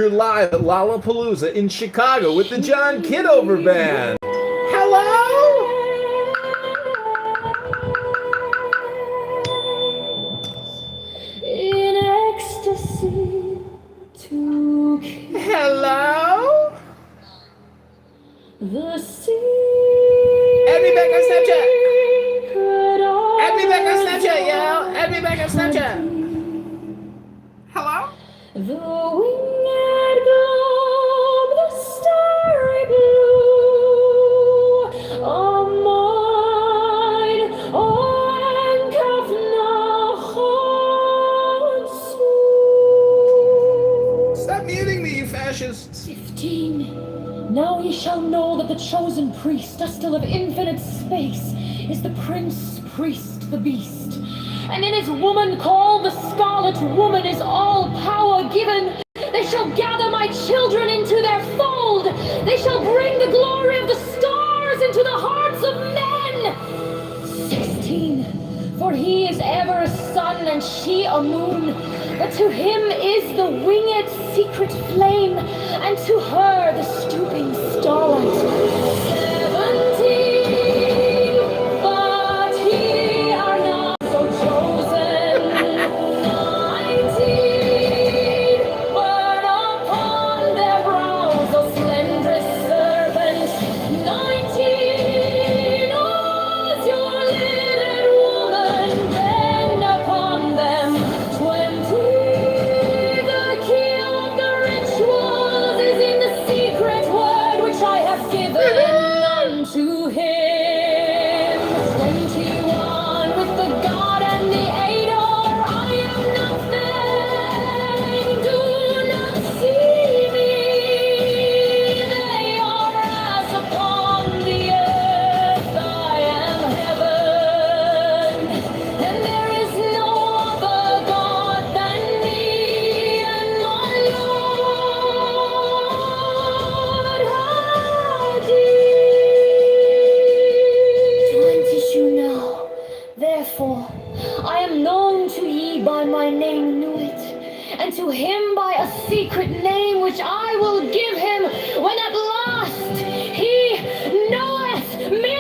You're live at Lollapalooza in Chicago with the John Kitover Band. Hello? In ecstasy to Hello? the sea. Add me back on Snapchat. Add me back on Snapchat, yo. Add me back on Snapchat. Hello? The winged globe, the starry blue, a mine, and Kafnachon. Stop muting me, you fascists. 15. Now ye shall know that the chosen priest, a still of infinite space, is the prince, priest, the beast. And in his woman called the Scarlet Woman is all power given. They shall gather my children into their fold. They shall bring the glory of the stars into the hearts of men. 16. For he is ever a sun and she a moon. But to him is the winged secret flame, and to her the stooping starlight. 17. But ye are not so chosen. 19. Burn upon their brows, O slenderest serpent. 19. Was your little woman bend upon them. 20. The key of the rituals is in the secret word which I have given unto him. 21. With the God and the Ador, I am nothing. Do not see me. They are as upon the earth. I am heaven. And there is no other God than me and my Lord. How deep. 22 now. Therefore, I am known to ye by my name Nuit, and to him by a secret name which I will give him when at last he knoweth me.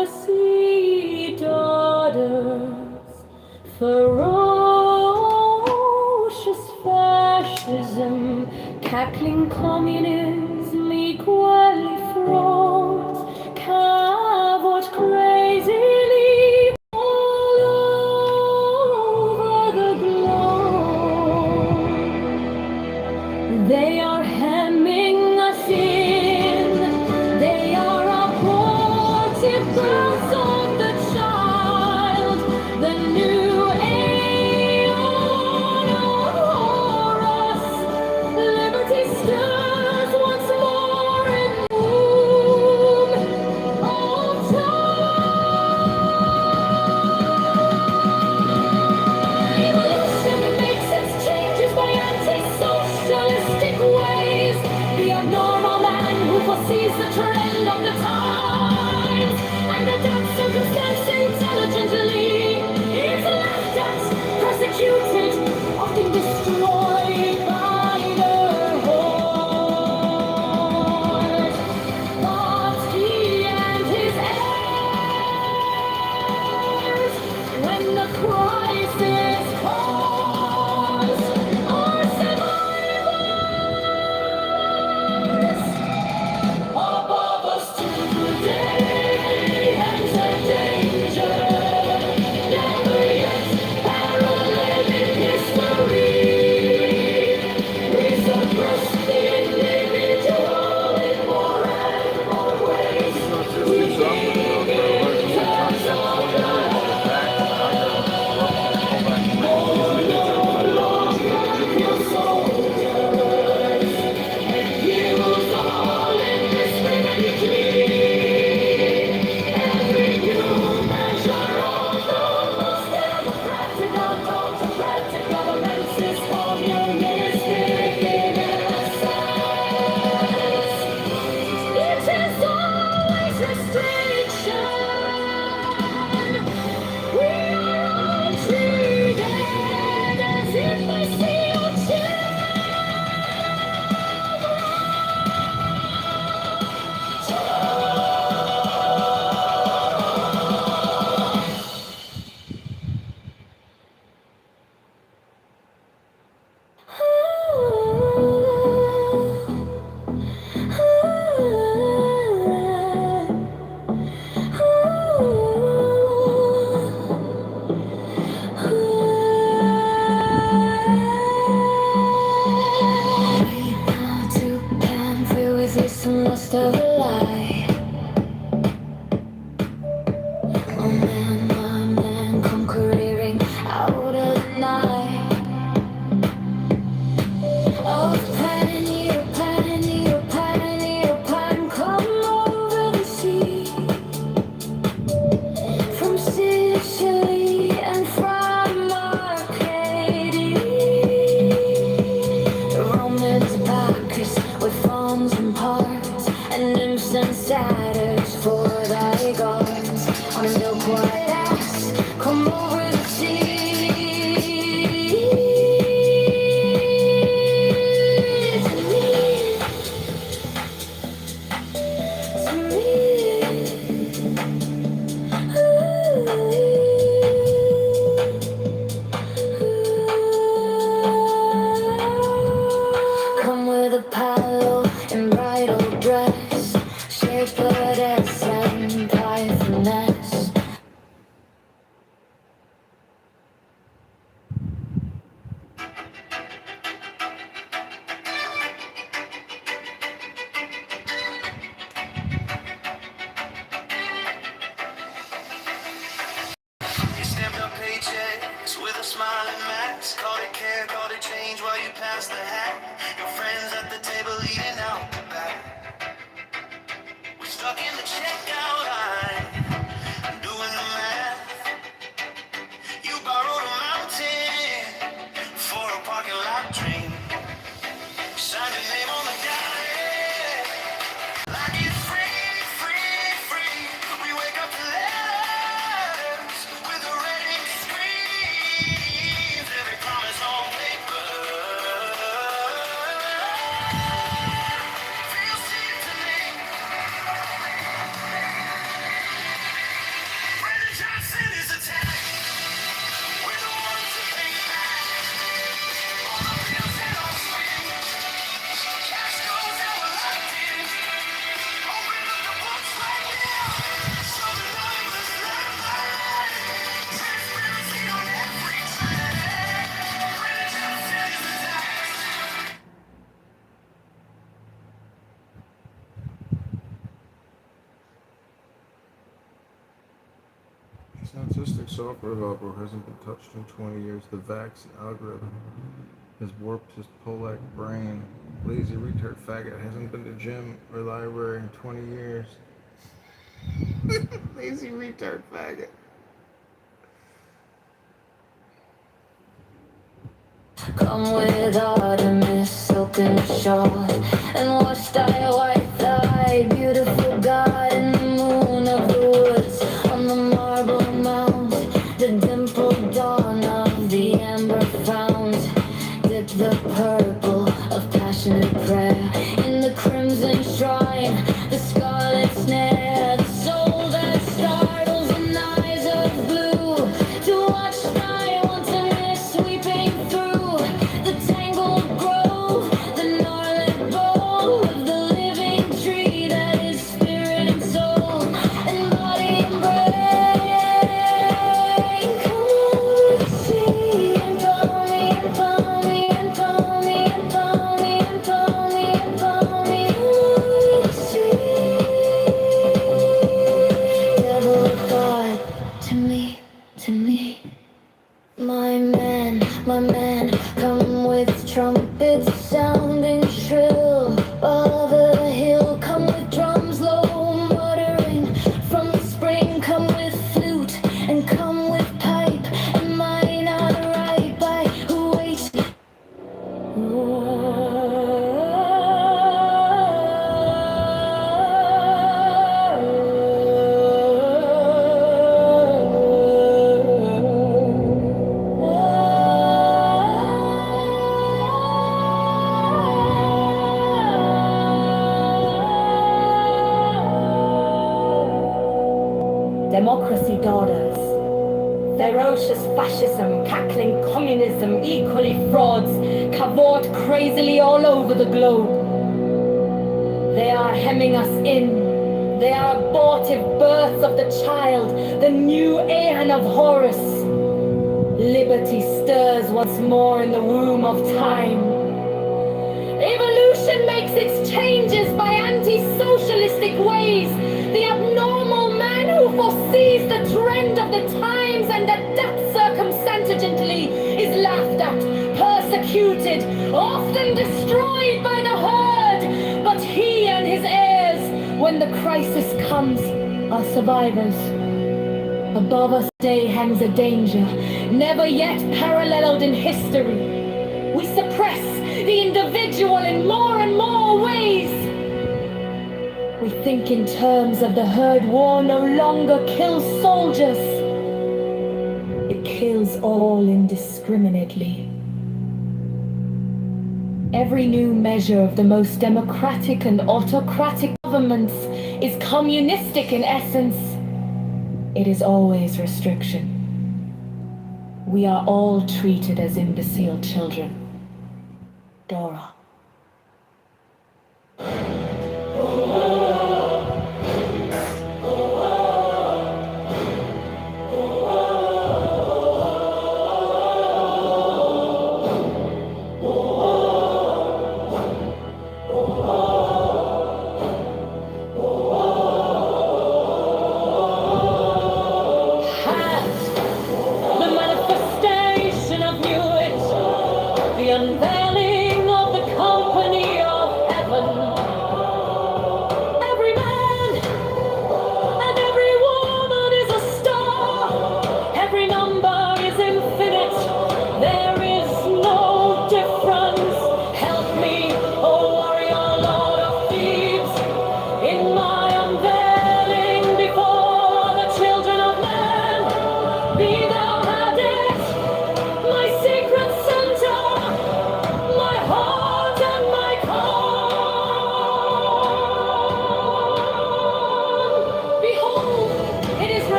Democracy, daughters, ferocious fascism, cackling communism, equally fraught, cavort crazily all over the globe. They are hemming us in. They are abortive births of the child. The new aeon o'er us. Liberty stirs once more in the womb of time. Evolution makes its changes by anti-socialistic ways. The abnormal man who foresees the trend of the times and adapts circumstance intelligently is laughed at, persecuted, often destroyed by the horde. But he and his heirs, when the crisis calls, are survivors. Above us to die. My man, come careering out of the night. Oh, pioneer, come over the sea. From Sicily and from Arcady. Romans, Bacchus, with fawns and parts, and nymphs and satyrs for thy gods. On a milk white ass, come over the sea. Come with a palo in bridal dress, shepherdess and pythoness. You stamped up paychecks with a smiling max. Called it care, called it change while you pass the hat. Your friends at the table eating out the back. We're stuck in the checkout line, doing the math. You borrowed a mountain for a parking lot dream. Signed your name on the dime, like it's free, free, free. We wake up to letters with a red ink screens. Every promise on paper feels cheap to me. Brandon Johnson is attacked. We're the ones who pay back all the bills and all swings. Cash goes and we're locked in. Open up the books right now. Show the numbers line. Transparency on every trend. Brandon Johnson is attacked. Statistic software developer hasn't been touched in 20 years. The Vax algorithm has warped his Polak brain. Lazy retard faggot hasn't been to gym or library in 20 years. Lazy retard faggot. Come with Artemis, silken shod, and wash thy white thigh, beautiful God in the moon of the woods, on the marble mount, the dimpled dawn of the amber fount. Dip the purple of passionate prayer in the crimson shrine, the scarlet snare, the soul that startles in eyes of blue, to watch thy wantonness sweeping through the tangled grove, the gnarled bowl of the living tree that is spirit and soul and body and brain. Come see and call me and call me and call me and call me and call me and call me. See, devil of God, to me. My man, come with trumpets sounding shrill above a hill. Come with drums low muttering from the spring. Come with flute and come with pipe. Am I not right by who waits? Democracy daughters. Ferocious fascism, cackling communism, equally frauds, cavort crazily all over the globe. They are hemming us in. They are abortive births of the child, the new Aeon of Horus. Liberty stirs once more in the womb of time. Evolution nation makes its changes by anti-socialistic ways, the abnormal man who foresees the trend of the times and adapts circumstantially is laughed at, persecuted, often destroyed by the herd. But he and his heirs, when the crisis comes, are survivors. Above us today hangs a danger, never yet paralleled in history. We suppress the individual in more and more ways. We think in terms of the herd. War no longer kills soldiers. It kills all indiscriminately. Every new measure of the most democratic and autocratic governments is communistic in essence. It is always restriction. We are all treated as imbecile children. Dora.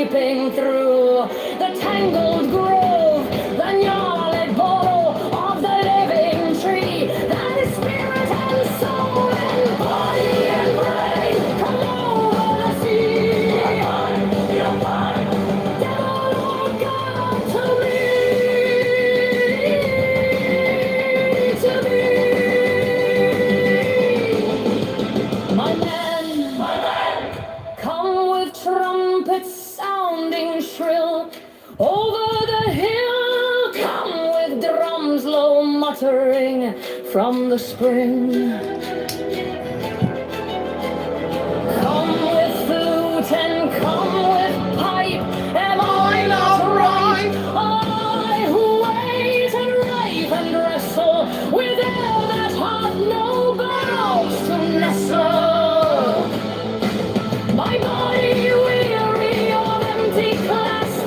creeping through the tangled grove, the gnarled bottle of the living tree, that is spirit and soul and body and brain. Come over the sea. Devil or God to me. My men, come with trumpets sounding shrill over the hill. Come with drums low muttering from the spring. Come with flute and come with pipe. Am I not right? I who wait and rave and wrestle with air that hath no bounds to nestle. My body weary of empty clasp,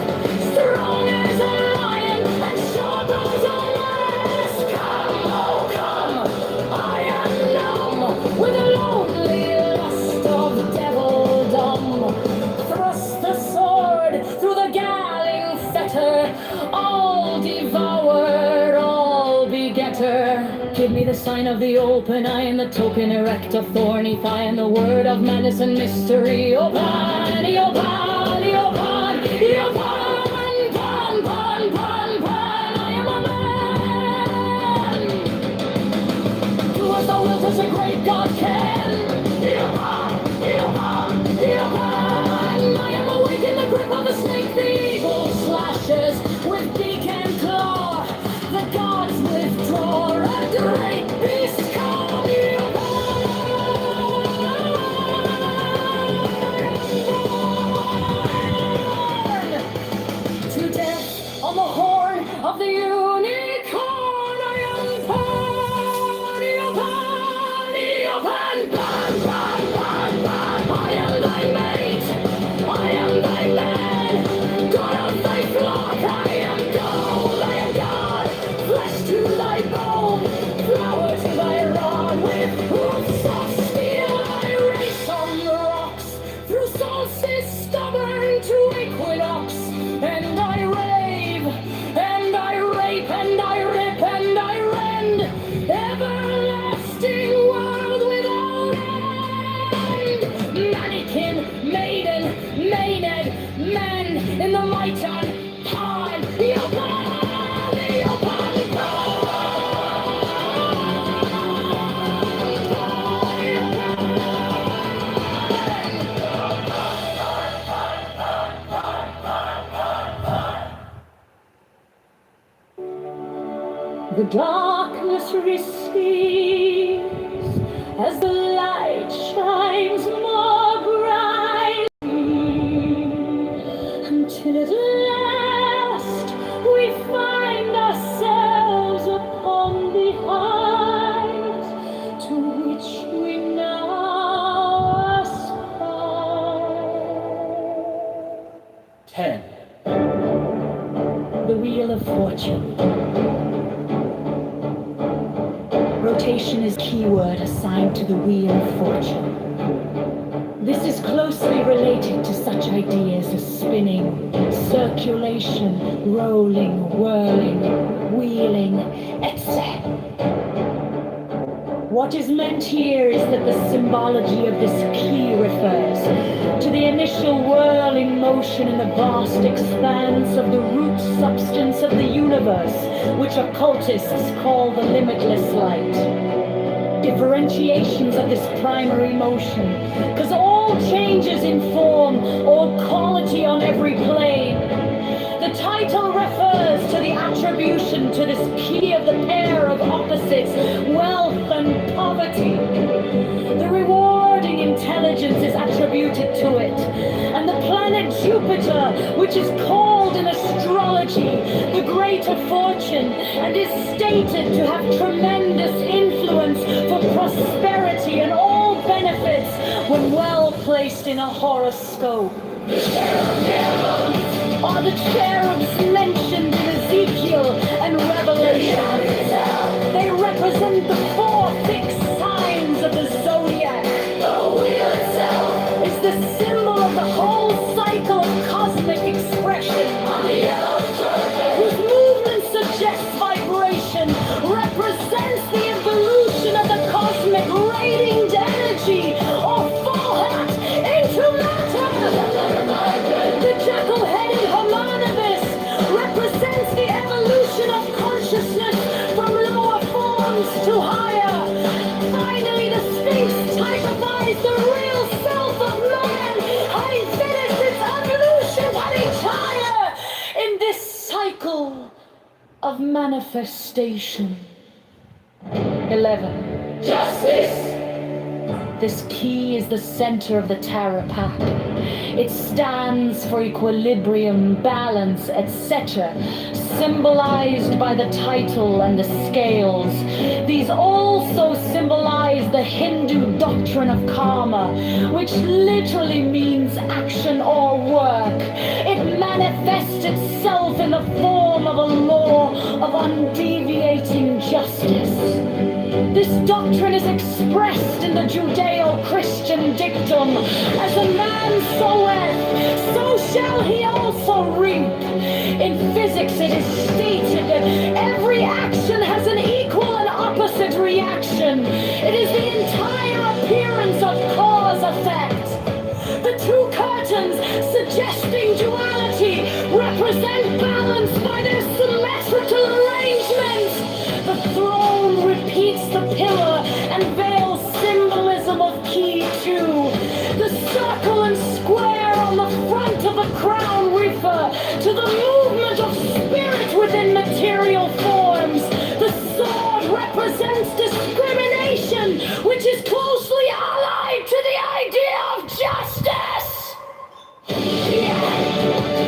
strong as a lion and sharp as a mask. Come, oh come, I am numb with a lonely lust of devildom. Thrust the sword through the galling fetter, all devourer, all begetter. Give me the sign of the open eye and the token erect of thorny thigh and the word of madness and mystery. Opan, Opan, Opan, Opan, pan, pan, pan, pan, I am a man. Do as thou wilt as a great God can. Opan, Opan, Opan, I am awake in the grip of the snake, the eagle slashes with beak and claw. The gods withdraw, a great beast come. To death on the horn of the unicorn, I am Pan, Pan, Pan, Pan, Pan, Pan. I am thy mate, I am thy man, God of thy flock, I am gold, I am God, flesh to thy bone, flower to thy rod, with hoofs of steel I race on the rocks, through solstice stubborn to equinox, and I rave, and I rape, and I rip, and I rend, everlasting world without end. Mannequin, maiden, maenad, men in the might on high. Yopan, Yopan, the darkness recedes as the light shines more brightly, until at last we find ourselves upon the height to which we now aspire. 10. The Wheel of Fortune. Rotation is keyword assigned to the Wheel of Fortune. This is closely related to such ideas as spinning, circulation, rolling, whirling, wheeling, etc. What is meant here is that the symbology of this key refers to the initial whirling motion in the vast expanse of the root substance of the universe, which occultists call the limitless light. Differentiations of this primary motion, because all changes in form or quality on every plane. The title refers to the attribution to this key of the pair of opposites, wealth and poverty. The rewarding intelligence is attributed to it, and the planet Jupiter, which is called in astrology the Great of Fortune, and is stated to have tremendous influence for prosperity and all benefits when well placed in a horoscope. Are the cherubs mentioned in Ezekiel and Revelation? They represent the 4 fixed signs of the zodiac. The wheel itself is the symbol of the whole cycle of cosmic of manifestation. 11. Justice! This key is the center of the Tarot pack. It stands for equilibrium, balance, etc., symbolized by the title and the scales. These also symbolize the Hindu doctrine of karma, which literally means action or work. It manifests itself in the form of a law of undeviating justice. This doctrine is expressed in the Judeo-Christian dictum, as a man soweth, so shall he also reap. In physics it is stated that every action has an equal and opposite reaction. It is the entire appearance of cause-effect. The two curtains, suggesting duality, represent balance by their symmetrical arrangement. The throne repeats the pillar and veils symbolism of key 2. The circle and square on the front of the crown refer to the movement of spirit within material forms. The sword represents discrimination, which is closely allied to the idea of justice.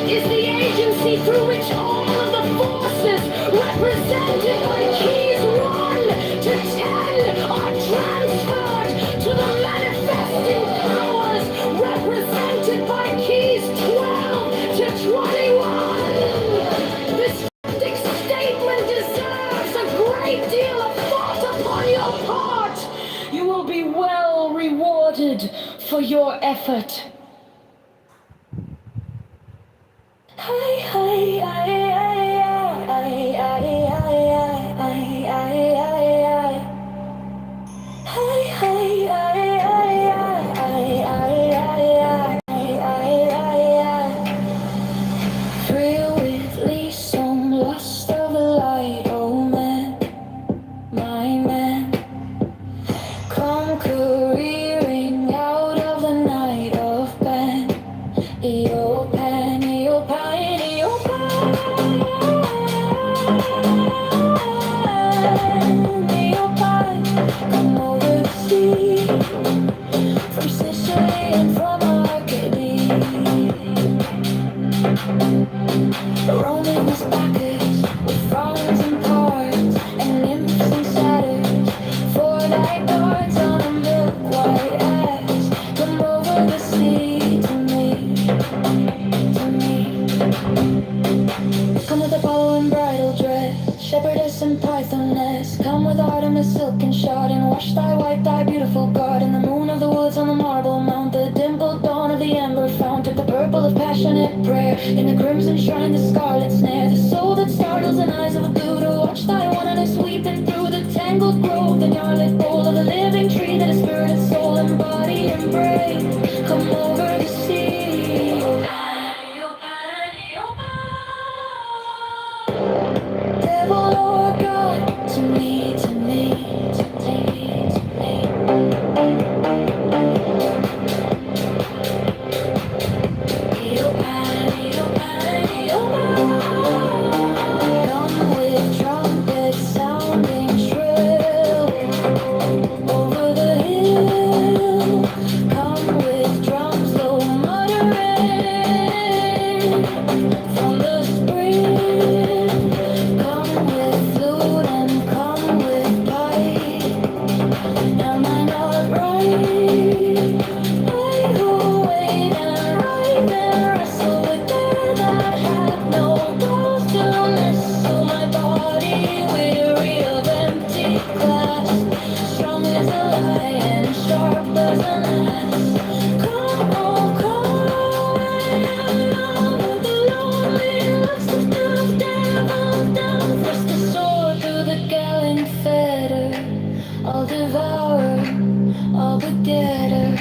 Is the agency through which all of the forces represented by keys 1 to 10 are transferred to the manifesting powers represented by keys 12 to 21. This statement deserves a great deal of thought upon your part. You will be well rewarded for your effort. Thrill with least some lust of the light, oh man, my man. Come careering out of the night of pan. Eopan, Eopan, Eopan, Eopan. Come over the sea, from Sicily and from Arcady. Roaming his Bacchus with fronds and cards and nymphs and satyrs, for thy guards on a milk white ass. Come over the sea to me, to me. Come with Apollo in bridal dress, shepherdess and pythoness. Come with Artemis silken shod, and wash thy white, thy beautiful garden. The moon of the woods on the marble mount, the dimpled dawn of the ember fount, took the purple of passionate prayer, in the crimson shrine the scarlet snare, the soul that startles and eyes of blue, to watch thy oneness weeping through the tangled grove, the gnarled bowl of the living tree that is spirit and soul and body and brain. Come over the sea. Devil or God, to me, to me, to me, to me. Eopan, Eopan, Eopan. Come with trumpets sounding shrill over the hill. Come with drums low muttering from the spring. Come with flute and come with pipe. Am I not right? I who wait and write and wrestle with air that had no goals to nestle my body, weary of empty glass, strong as a lion, sharp as an axe. Come, oh, come away with the lonely lust of the devil down. Thrust the sword through the gallant fetter, I'll devour, I'll beget her.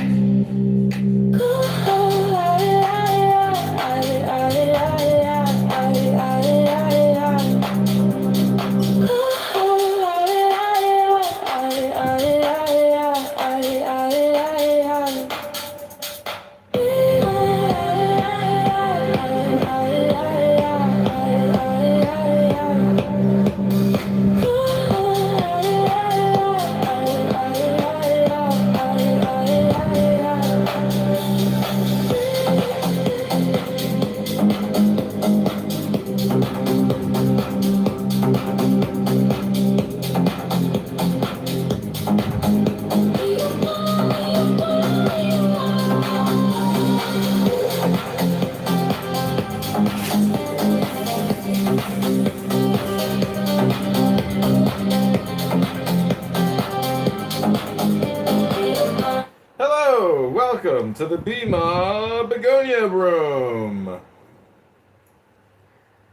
welcome to the Bema Begonia Room.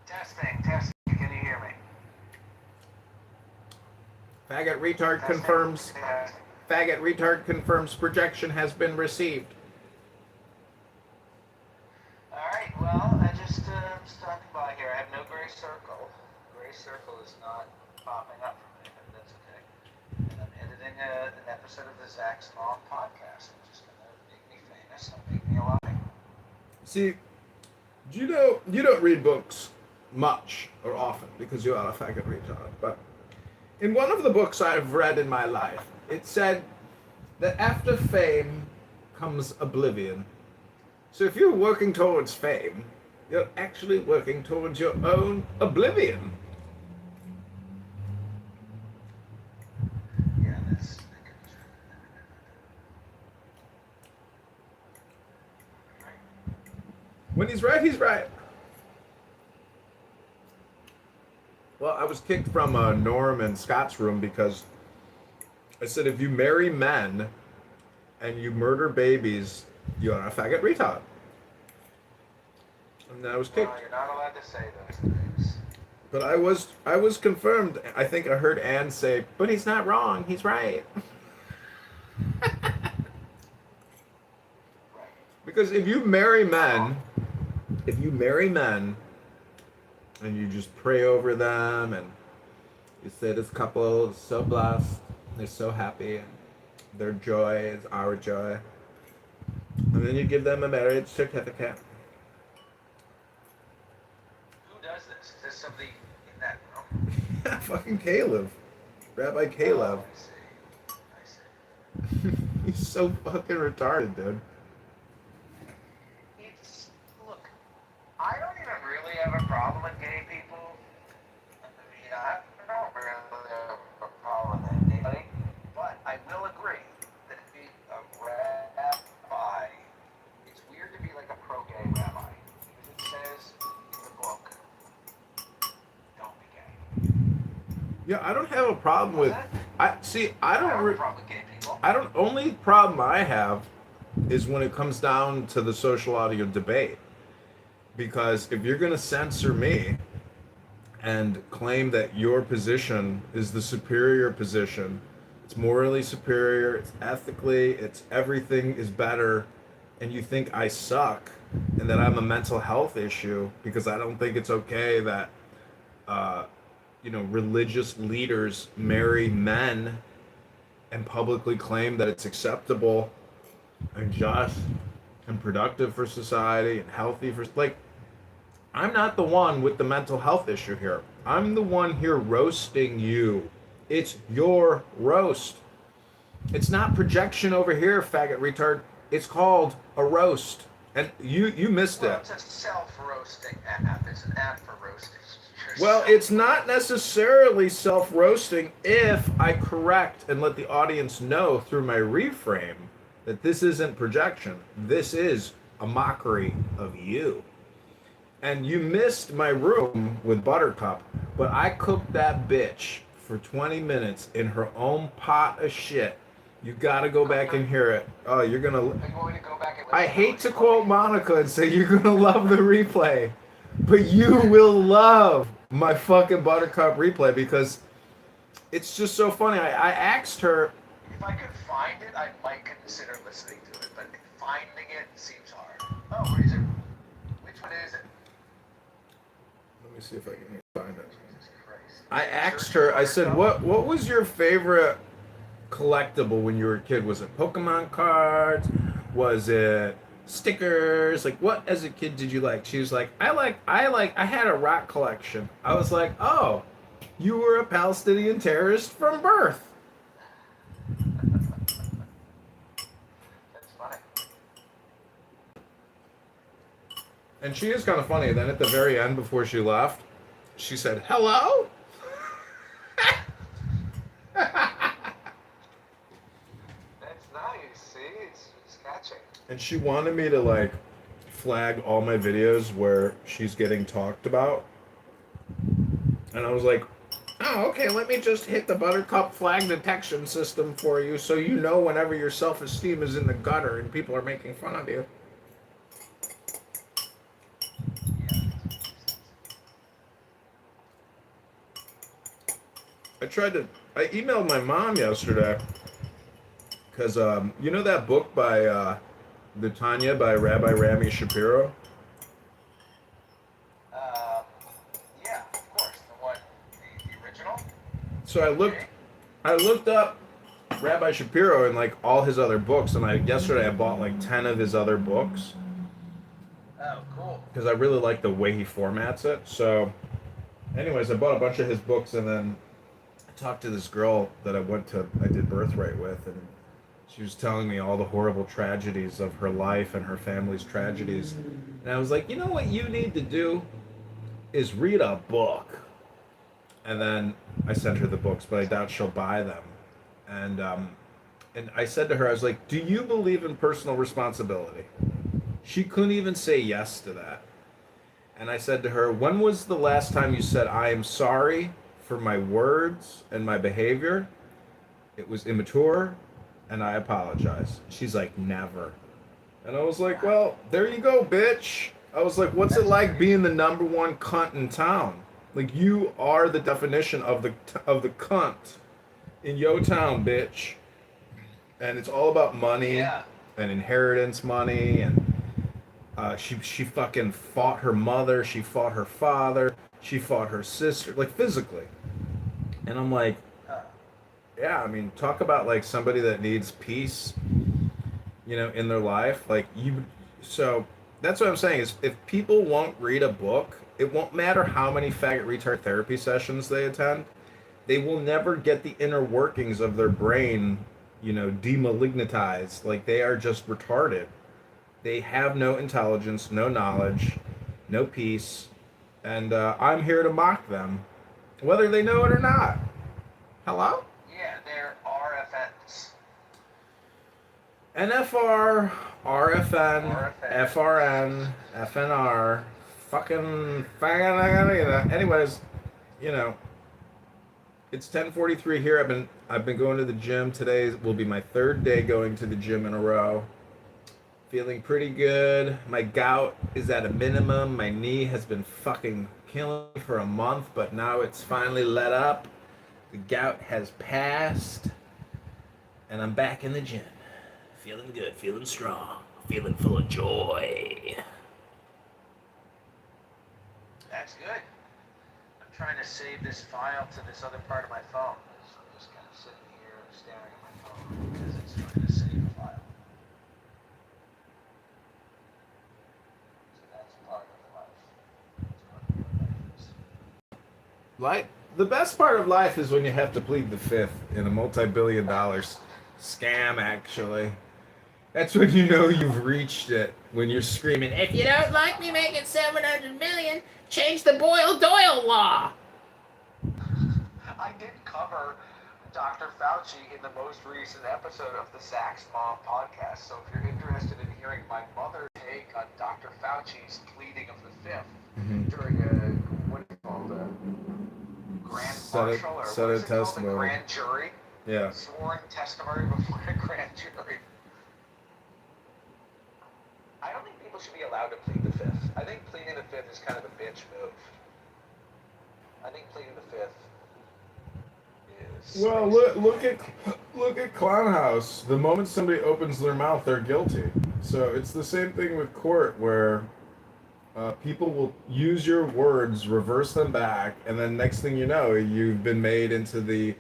Testing. Can you hear me? Faggot retard confirms. Faggot retard confirms projection has been received. Alright, well, I just stopped by here. I have no gray circle. Gray circle is not popping up for me, but that's okay. And I'm editing an episode of the Zach Small podcast, which is going to make me famous and make me alive. See, you don't read books much or often because you are a faggot retard, but in one of the books I've read in my life, it said that after fame comes oblivion. So if you're working towards fame, you're actually working towards your own oblivion. Yeah, that's... When he's right, he's right. Well, I was kicked from Norm and Scott's room because I said if you marry men and you murder babies, you're a faggot retard. And I was kicked. Well, you're not allowed to say those things. But I was confirmed. I think I heard Ann say, but he's not wrong, he's right. Because if you marry men and you just pray over them and you say this couple is so blessed, they're so happy, and their joy is our joy. And then you give them a marriage certificate. Who does this? Is this somebody in that room? Fucking Caleb. Rabbi Caleb. Oh, I see. He's so fucking retarded, dude. Look, I don't even really have a problem with gay people. I mean, I don't really have a problem with anybody, but I will agree that to be a rabbi, it's weird to be like a pro-gay rabbi. Because it says in the book, don't be gay. Yeah, I don't have a problem with. I don't have a problem with gay people. Only problem I have is when it comes down to the social audio debate. Because if you're going to censor me and claim that your position is the superior position, it's morally superior, it's ethically, it's everything is better, and you think I suck and that I'm a mental health issue because I don't think it's okay that religious leaders marry men and publicly claim that it's acceptable and just and productive for society and healthy for, like, I'm not the one with the mental health issue here. I'm the one here roasting you. It's your roast. It's not projection over here, faggot retard. It's called a roast. And you missed Well, it. it's a self-roasting app. It's an app for roasting. Well, it's not necessarily self-roasting if I correct and let the audience know through my reframe that this isn't projection. This is a mockery of you. And you missed my room with Buttercup, but I cooked that bitch for 20 minutes in her own pot of shit. You gotta go back and hear it. Oh, you're gonna... Are you going to go back and listen I hate to quote Monica and say you're gonna love the replay, but you will love my fucking Buttercup replay because it's just so funny. I asked her... If I could find it, I might consider listening to it, but finding it seems hard. Oh, where is it? Which one is it? Let me see if I can find it. Jesus Christ. I asked her, I said, what was your favorite collectible when you were a kid? Was it Pokemon cards? Was it stickers? Like, what as a kid did you like? She was like, I had a rock collection. I was like, oh, you were a Palestinian terrorist from birth. That's funny. And she is kind of funny. Then at the very end, before she left, she said, hello? That's nice, see? It's catching. And she wanted me to, like, flag all my videos where she's getting talked about. And I was like, I Oh, okay, let me just hit the buttercup flag detection system for you so you know whenever your self-esteem is in the gutter and people are making fun of you. I emailed my mom yesterday because, you know that book by The Tanya by Rabbi Rami Shapiro? Yeah, of course. The one, the original. So I looked up Rabbi Shapiro and like all his other books, and yesterday I bought like 10 of his other books Oh, cool. because I really like the way he formats it. So, anyways, I bought a bunch of his books, and then I talked to this girl that I did Birthright with, and she was telling me all the horrible tragedies of her life and her family's tragedies. And I was like, you know what you need to do is read a book. And then I sent her the books, but I doubt she'll buy them. And I said to her, I was like, do you believe in personal responsibility? She couldn't even say yes to that. And I said to her, when was the last time you said, I am sorry for my words and my behavior? It was immature, and I apologize. She's like, never. And I was like, well, there you go, bitch. I was like, what's it like being the number one cunt in town? Like, you are the definition of the cunt in yo town, bitch. And it's all about money and inheritance money, and she fucking fought her mother, she fought her father, she fought her sister, like physically. And I'm like, yeah, I mean, talk about like somebody that needs peace, you know, in their life. Like you, so that's what I'm saying is if people won't read a book, it won't matter how many faggot retard therapy sessions they attend. They will never get the inner workings of their brain, you know, demalignitized. Like they are just retarded. They have no intelligence, no knowledge, no peace, and I'm here to mock them, whether they know it or not. Hello? Yeah, they're RFNs. NFR, RFN, RFN. FRN, FNR, fucking faggot. Anyways, you know, it's 10:43 here. I've been going to the gym. Today will be my third day going to the gym in a row. Feeling pretty good. My gout is at a minimum. My knee has been fucking killing me for a month, but now it's finally let up. The gout has passed, and I'm back in the gym. Feeling good, feeling strong, feeling full of joy. That's good. I'm trying to save this file to this other part of my phone. So I'm just kind of sitting here staring at my phone because it's trying to save a file. So that's part of life. That's part of what life is. Life, the best part of life is when you have to plead the fifth in a multi-billion-dollar scam, actually. That's when you know you've reached it, when you're screaming, if you don't like me making 700 million, change the Boyle-Doyle law. I did cover Dr. Fauci in the most recent episode of the Sax Mom podcast. So if you're interested in hearing my mother's take on Dr. Fauci's pleading of the fifth during a, what is it called, a grand marshal, or what is it called, a grand jury? Yeah. Sworn testimony before a grand jury. I don't think people should be allowed to plead the fifth. I think pleading the fifth is kind of a bitch move. I think pleading the fifth is... Well, look at Clown House. The moment somebody opens their mouth, they're guilty. So it's the same thing with court, where people will use your words, reverse them back, and then next thing you know, you've been made into the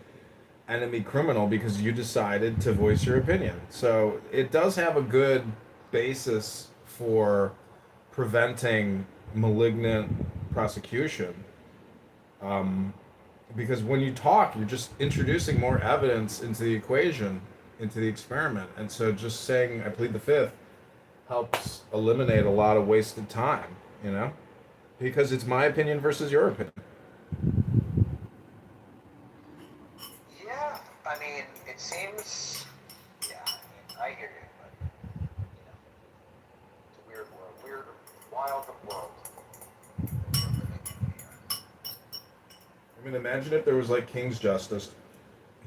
enemy criminal because you decided to voice your opinion. So it does have a good basis for preventing malignant prosecution. Because when you talk, you're just introducing more evidence into the equation, into the experiment. And so just saying, I plead the fifth, helps eliminate a lot of wasted time, you know? Because it's my opinion versus your opinion. Yeah, I mean, it seems... Yeah, I hear you, but, you know, it's a weird world. Wild world. I mean, imagine if there was like King's Justice.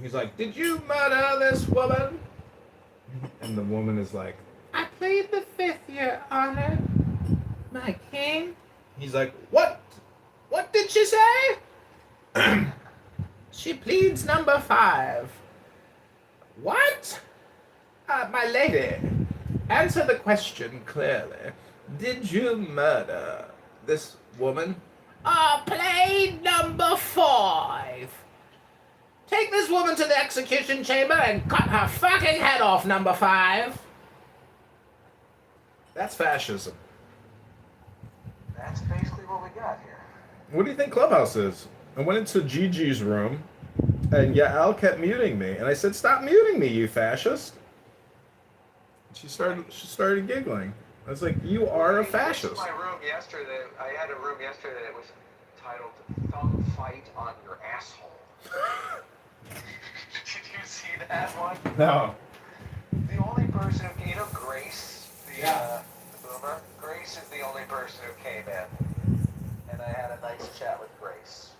He's like, "Did you murder this woman?" And the woman is like, "I plead the fifth, Your Honor, my king." He's like, "What? What did she say?" "She pleads number 5." "What?" My lady, answer the question clearly. Did you murder this woman?" Plead number 5. "Take this woman to the execution chamber and cut her fucking head off, number 5. That's fascism. That's basically what we got here. What do you think Clubhouse is? I went into Gigi's room, and Yael kept muting me, and I said, "Stop muting me, you fascist." She started giggling. I was like, "You are a fascist." My room yesterday, I had a room yesterday that was titled "Thumb Fight on Your Asshole." Did you see that one? No. The only person who, you know, Grace, the boomer, Grace is the only person who came in, and I had a nice chat with Grace.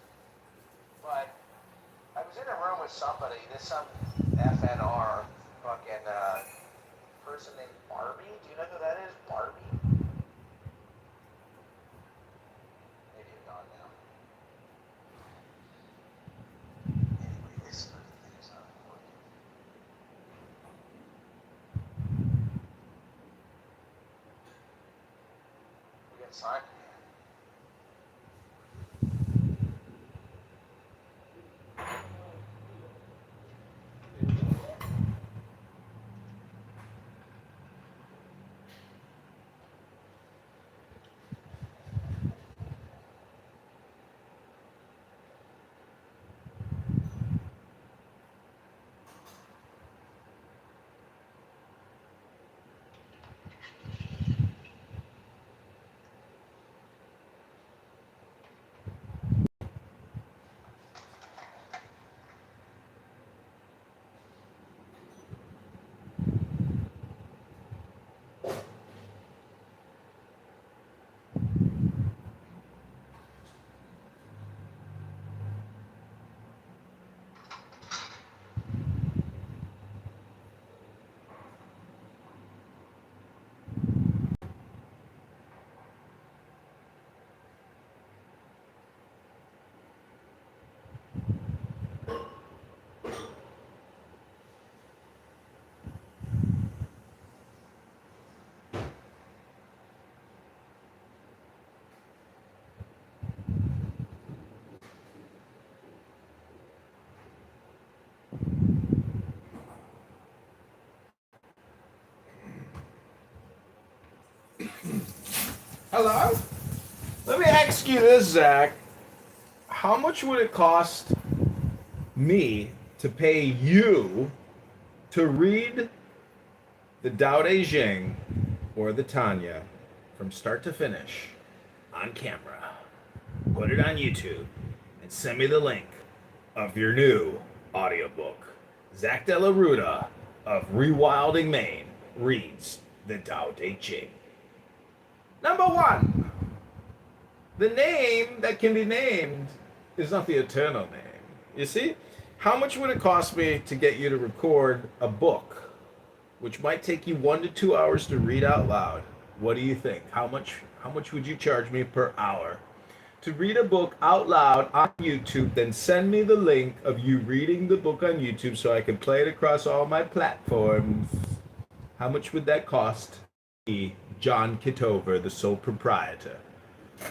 But I was in a room with somebody, there's some FNR fucking person named Barbie. Do you know who that is? Barbie? Maybe you're gone now. Anyway, this fucking thing is not working. We got Simon here. Hello? Let me ask you this, Zach. How much would it cost me to pay you to read the Tao Te Ching or the Tanya from start to finish on camera, put it on YouTube, and send me the link of your new audiobook? Zach De La Ruta of Rewilding, Maine reads the Tao Te Ching. Number 1, the name that can be named is not the eternal name. You see? How much would it cost me to get you to record a book, which might take you 1 to 2 hours to read out loud? What do you think? How much would you charge me per hour to read a book out loud on YouTube, then send me the link of you reading the book on YouTube so I can play it across all my platforms? How much would that cost me, John Kitover, the sole proprietor?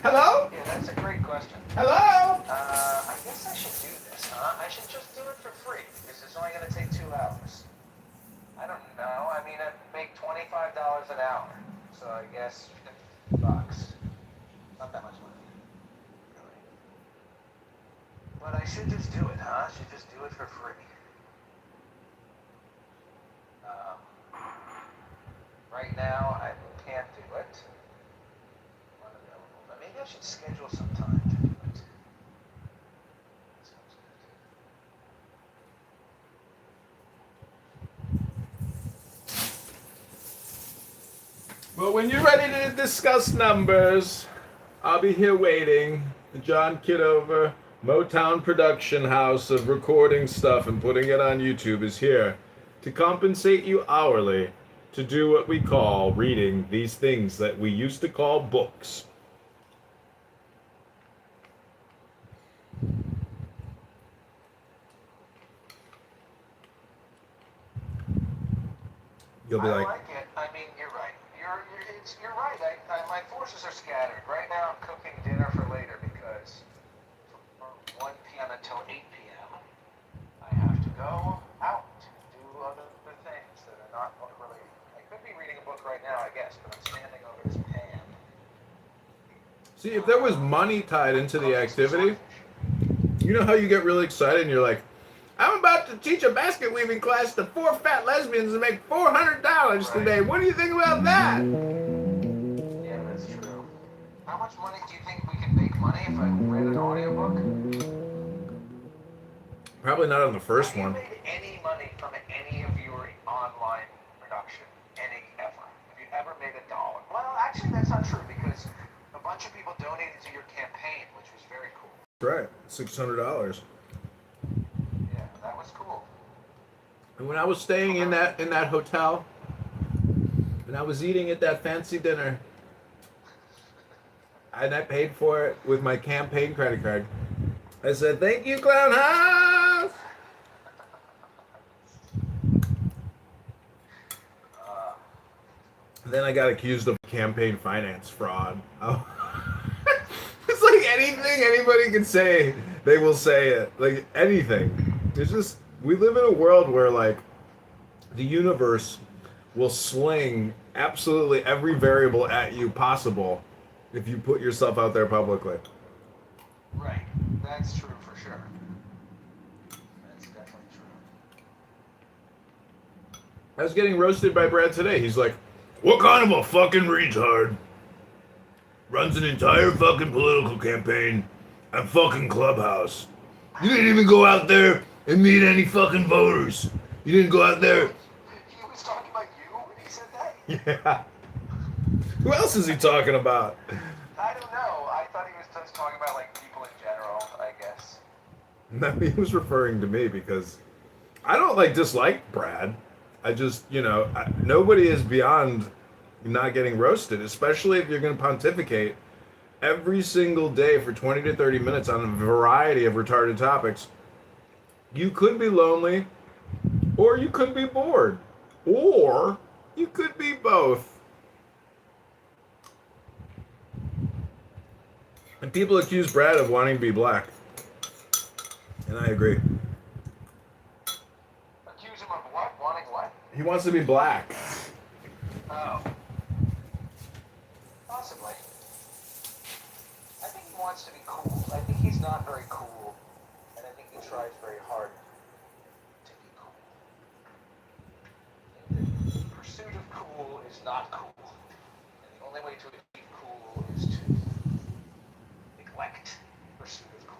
Hello? Yeah, that's a great question. Hello? I guess I should do this, huh? I should just do it for free, because it's only going to take 2 hours. I don't know. I mean, I make $25 an hour, so I guess $50. Not that much money, really. But I should just do it, huh? I should just do it for free. Right now, I can't do it. Unavailable. But maybe I should schedule some time to do it. Sounds good. Well, when you're ready to discuss numbers, I'll be here waiting. The John Kitover Motown production house of recording stuff and putting it on YouTube is here to compensate you hourly to do what we call reading these things that we used to call books. You'll be I like, like it. I mean, you're right. You're right. My forces are scattered. Right now, I'm cooking dinner for later because from 1 p.m. until 8 p.m. I have to go out to do other things that are not book related. I could be reading a book right now, I guess, but I'm standing over this pan. see, if there was money tied into the activity, you know how you get really excited and you're like, I'm about to teach a basket weaving class to 4 fat lesbians and make $400 today. What do you think about that? Yeah, that's true. How much money do you think we could make money if I read an audiobook? Probably not on the first Have you one. made any money from any of your online production? Any ever? Have you ever made $1? Well, actually, that's not true because a bunch of people donated to your campaign, which was very cool. Right, $600. Yeah, that was cool. And when I was staying in that hotel, and I was eating at that fancy dinner, and I paid for it with my campaign credit card, I said, "Thank you, Clown House." Then I got accused of campaign finance fraud. Oh. It's like anything anybody can say, they will say it. Like anything. It's just, we live in a world where like the universe will sling absolutely every variable at you possible if you put yourself out there publicly. Right. That's true for sure. That's definitely true. I was getting roasted by Brad today. He's like, "What kind of a fucking retard runs an entire fucking political campaign at fucking Clubhouse? You didn't even go out there and meet any fucking voters. You didn't go out there." He was talking about you when he said that? Yeah. Who else is he talking about? I don't know. I thought he was just talking about like people in general, I guess. No, he was referring to me because I don't like dislike Brad. I just, nobody is beyond not getting roasted, especially if you're going to pontificate every single day for 20 to 30 minutes on a variety of retarded topics. You could be lonely, or you could be bored, or you could be both. And people accuse Brad of wanting to be black. And I agree. Accuse him of what? Wanting what? He wants to be black. Oh. Possibly. I think he wants to be cool. I think he's not very cool. And I think he tries very hard to be cool. I think the pursuit of cool is not cool. And the only way to achieve cool is to neglect pursuit of cool.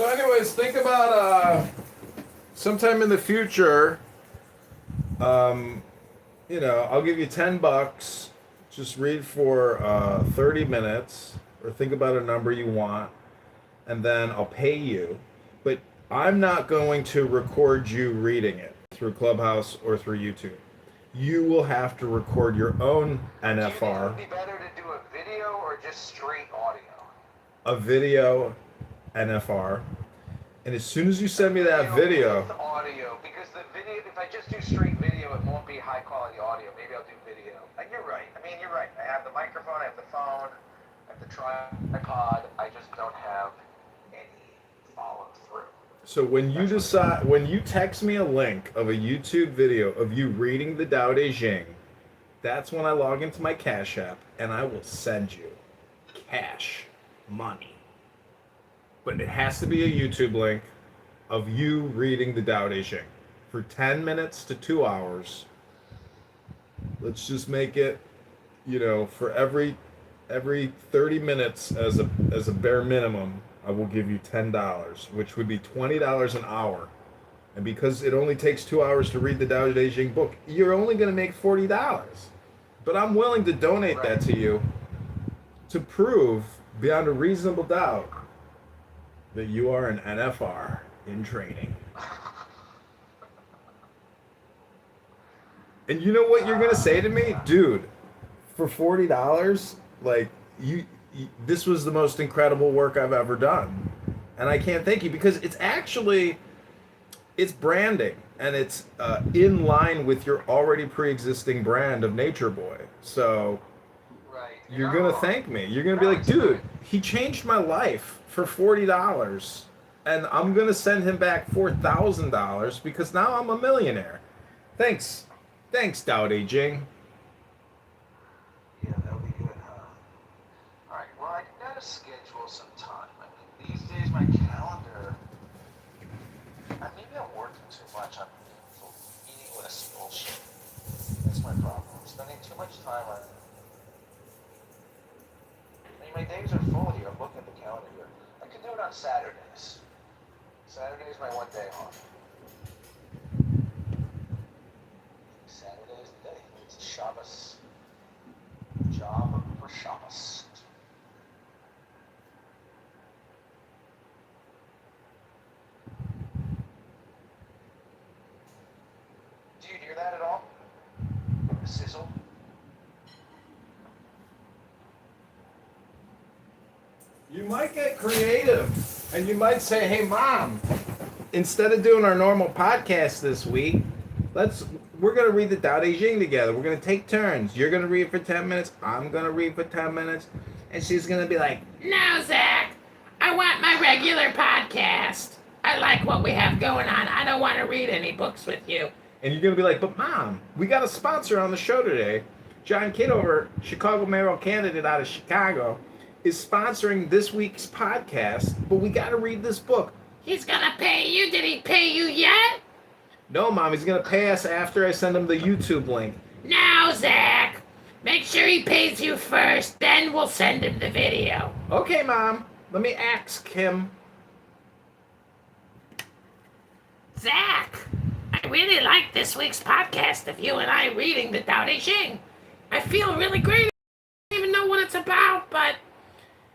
So, anyways, think about sometime in the future. I'll give you $10. Just read for 30 minutes, or think about a number you want, and then I'll pay you. But I'm not going to record you reading it through Clubhouse or through YouTube. You will have to record your own Do you think it NFR, would be better to do a video or just straight audio? a video NFR, and as soon as you send me that video, With audio, because the video, if I just do straight video, it won't be high quality audio. Maybe I'll do video. And you're right. I mean, you're right. I have the microphone, I have the phone, I have the tripod. I just don't have any follow through. so when you text me a link of a YouTube video of you reading the Tao Te Ching, that's when I log into my Cash App and I will send you cash money. But it has to be a YouTube link of you reading the Tao Te Ching for 10 minutes to 2 hours. Let's just make it, for every 30 minutes as a bare minimum, I will give you $10, which would be $20 an hour. And because it only takes 2 hours to read the Tao Te Ching book, you're only going to make $40. But I'm willing to donate that to you to prove beyond a reasonable doubt that you are an NFR in training. And you know what you're gonna say to me, dude? For $40, like this was the most incredible work I've ever done, and I can't thank you because it's branding and it's in line with your already pre-existing brand of Nature Boy. So Right. you're gonna thank me. You're gonna be like, dude, he changed my life for $40, and I'm gonna send him back $4,000 because now I'm a millionaire. Thanks, Tao Te Ching. Yeah, that'll be good, huh? Alright, well, I gotta schedule some time. I mean, these days my calendar. Maybe I'm working too much on meaningless bullshit. That's my problem. I'm spending too much time on. I mean, my days are full here. I'm looking at the calendar here. I could do it on Saturdays. Saturday is my one day off. Saturday is the day. It's Shabbos. Job for Shabbos. Do you hear that at all? The sizzle? You might get creative, and you might say, "Hey, Mom, instead of doing our normal podcast this week, we're gonna read the Tao Te Ching together. We're gonna take turns. You're gonna read for 10 minutes. I'm gonna read for 10 minutes, and she's gonna be like, "No, Zach, I want my regular podcast. I like what we have going on. I don't want to read any books with you." And you're gonna be like, "But Mom, we got a sponsor on the show today. John Kitover, Chicago mayoral candidate out of Chicago, is sponsoring this week's podcast, but we got to read this book." He's gonna pay you? Did he pay you yet? No, Mom, he's gonna pay us after I send him the YouTube link. No, Zach. Make sure he pays you first, then we'll send him the video. Okay, Mom. Let me ask him. Zach, I really like this week's podcast of you and I reading the Tao Te Ching. I feel really great. I don't even know what it's about, but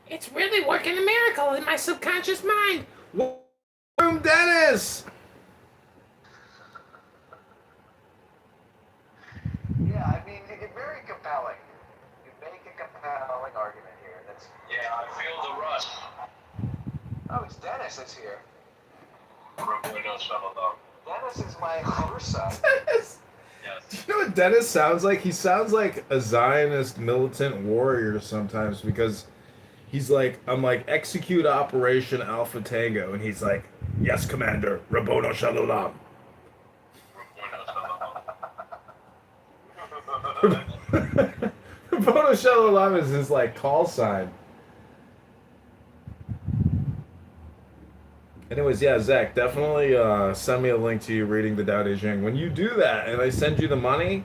it's really working a miracle in my subconscious mind. Room Dennis! Yeah, I mean, it's very compelling. You make a compelling argument here. That's. Yeah, I feel the rush. Oh, it's Dennis is here. Dennis Dennis is my Ursa. Dennis! Do you know what Dennis sounds like? He sounds like a Zionist militant warrior sometimes because he's like, I'm like, execute Operation Alpha Tango, and he's like, yes, Commander, Rabono Shalom. Rabono Shalom is his like call sign. Anyways, yeah, Zach, definitely send me a link to you reading the Tao Te Ching. When you do that and I send you the money,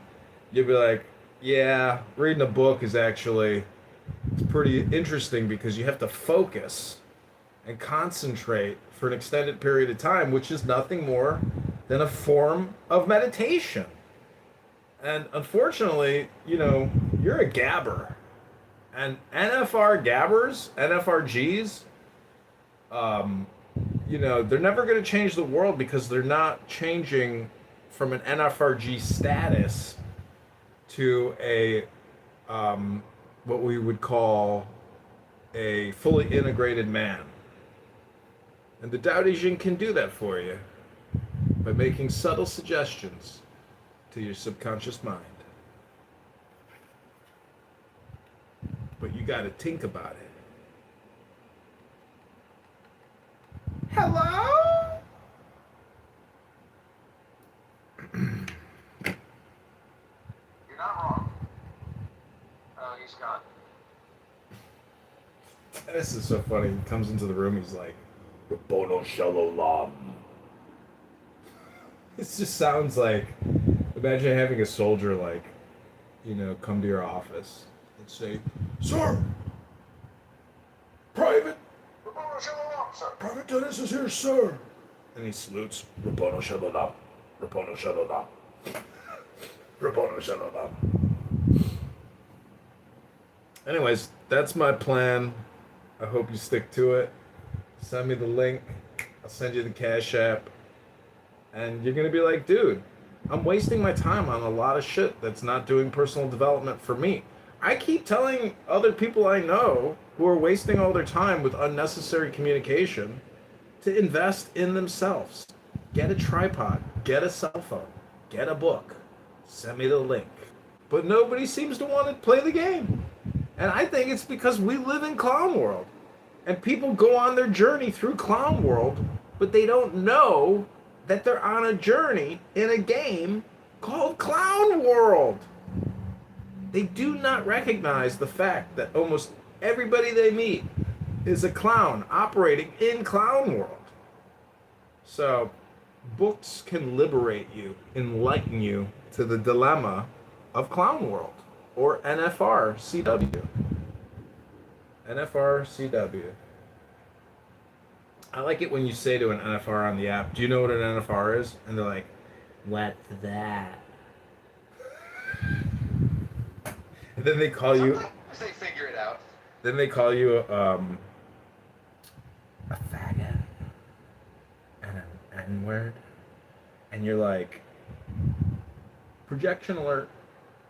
you'll be like, yeah, reading a book is actually it's pretty interesting because you have to focus and concentrate for an extended period of time, which is nothing more than a form of meditation. And unfortunately, you're a gabber. And NFR gabbers, NFRGs, they're never going to change the world because they're not changing from an NFRG status to a what we would call a fully integrated man. And the Tao Te Ching can do that for you by making subtle suggestions to your subconscious mind. But you got to think about it. Hello? You're not wrong. Oh, he's gone. This is so funny. He comes into the room, he's like, Rabono Shalom. This just sounds like, imagine having a soldier come to your office and say, Sir, Private, Rabono Shalom, sir. Private Dennis is here, sir. And he salutes, Rabono Shalom, Rabono Shalom, Rabono Shalom. Anyways, that's my plan. I hope you stick to it. Send me the link. I'll send you the Cash App. And you're going to be like, dude, I'm wasting my time on a lot of shit that's not doing personal development for me. I keep telling other people I know who are wasting all their time with unnecessary communication to invest in themselves. Get a tripod, get a cell phone, get a book, send me the link. But nobody seems to want to play the game. And I think it's because we live in Clown World. And people go on their journey through Clown World, but they don't know that they're on a journey in a game called Clown World. They do not recognize the fact that almost everybody they meet is a clown operating in Clown World. So, books can liberate you, enlighten you to the dilemma of Clown World, or NFR-CW. NFR-CW. I like it when you say to an NFR on the app, do you know what an NFR is? And they're like, what's that? And then they call you... Sometimes they figure it out. Then they call you a faggot and an N-word. And you're like, projection alert.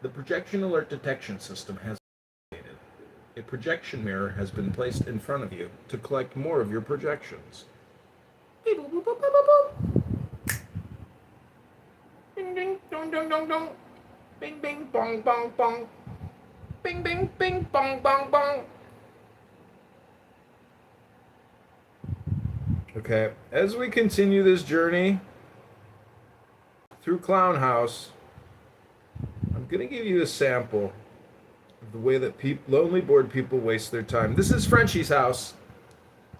The projection alert detection system has activated. A projection mirror has been placed in front of you to collect more of your projections. Beep, boop, boop, boop, boop, boop. Ding, ding, dong, dong, dong, dong. Bing, bing, bong, bong, bong. Bing, bing, bing, bong, bong, bong. Okay, as we continue this journey through Clown House, I'm going to give you a sample of the way that lonely bored people waste their time. This is Frenchie's house.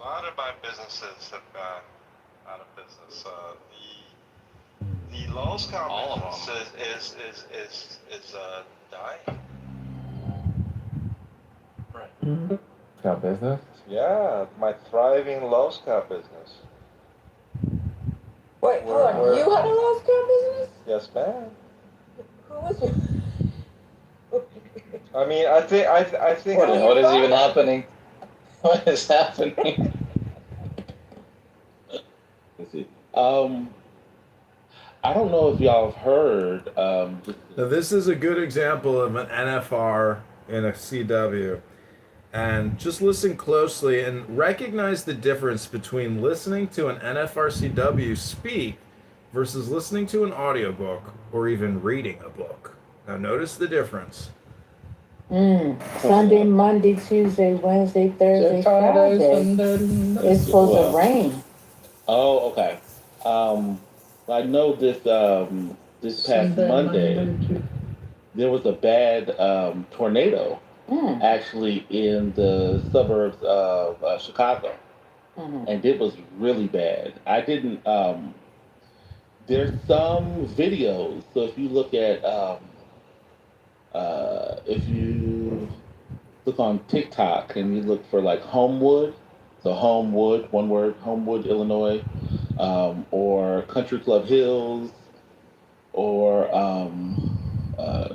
A lot of my businesses have gone out of business. The Lowe's business is dying. Right. Got business? Yeah, my thriving Lowe's business. Wait, hold on. You had a Lowe's business? Yes, ma'am. Who was you? I mean, I think. What is even happening? What is happening? Let's see. I don't know if y'all have heard. Now, this is a good example of an NFR in a CW. And just listen closely and recognize the difference between listening to an NFR-CW speak versus listening to an audiobook or even reading a book. Now, notice the difference. Sunday, Monday, Tuesday, Wednesday, Thursday, Friday. It's supposed to rain. Oh, okay. I know this past Monday there was a bad tornado actually in the suburbs of Chicago, and it was really bad. I didn't. There's some videos. So if you look at if you look on TikTok and you look for like Homewood, So Homewood, one word, Homewood, Illinois, or Country Club Hills, or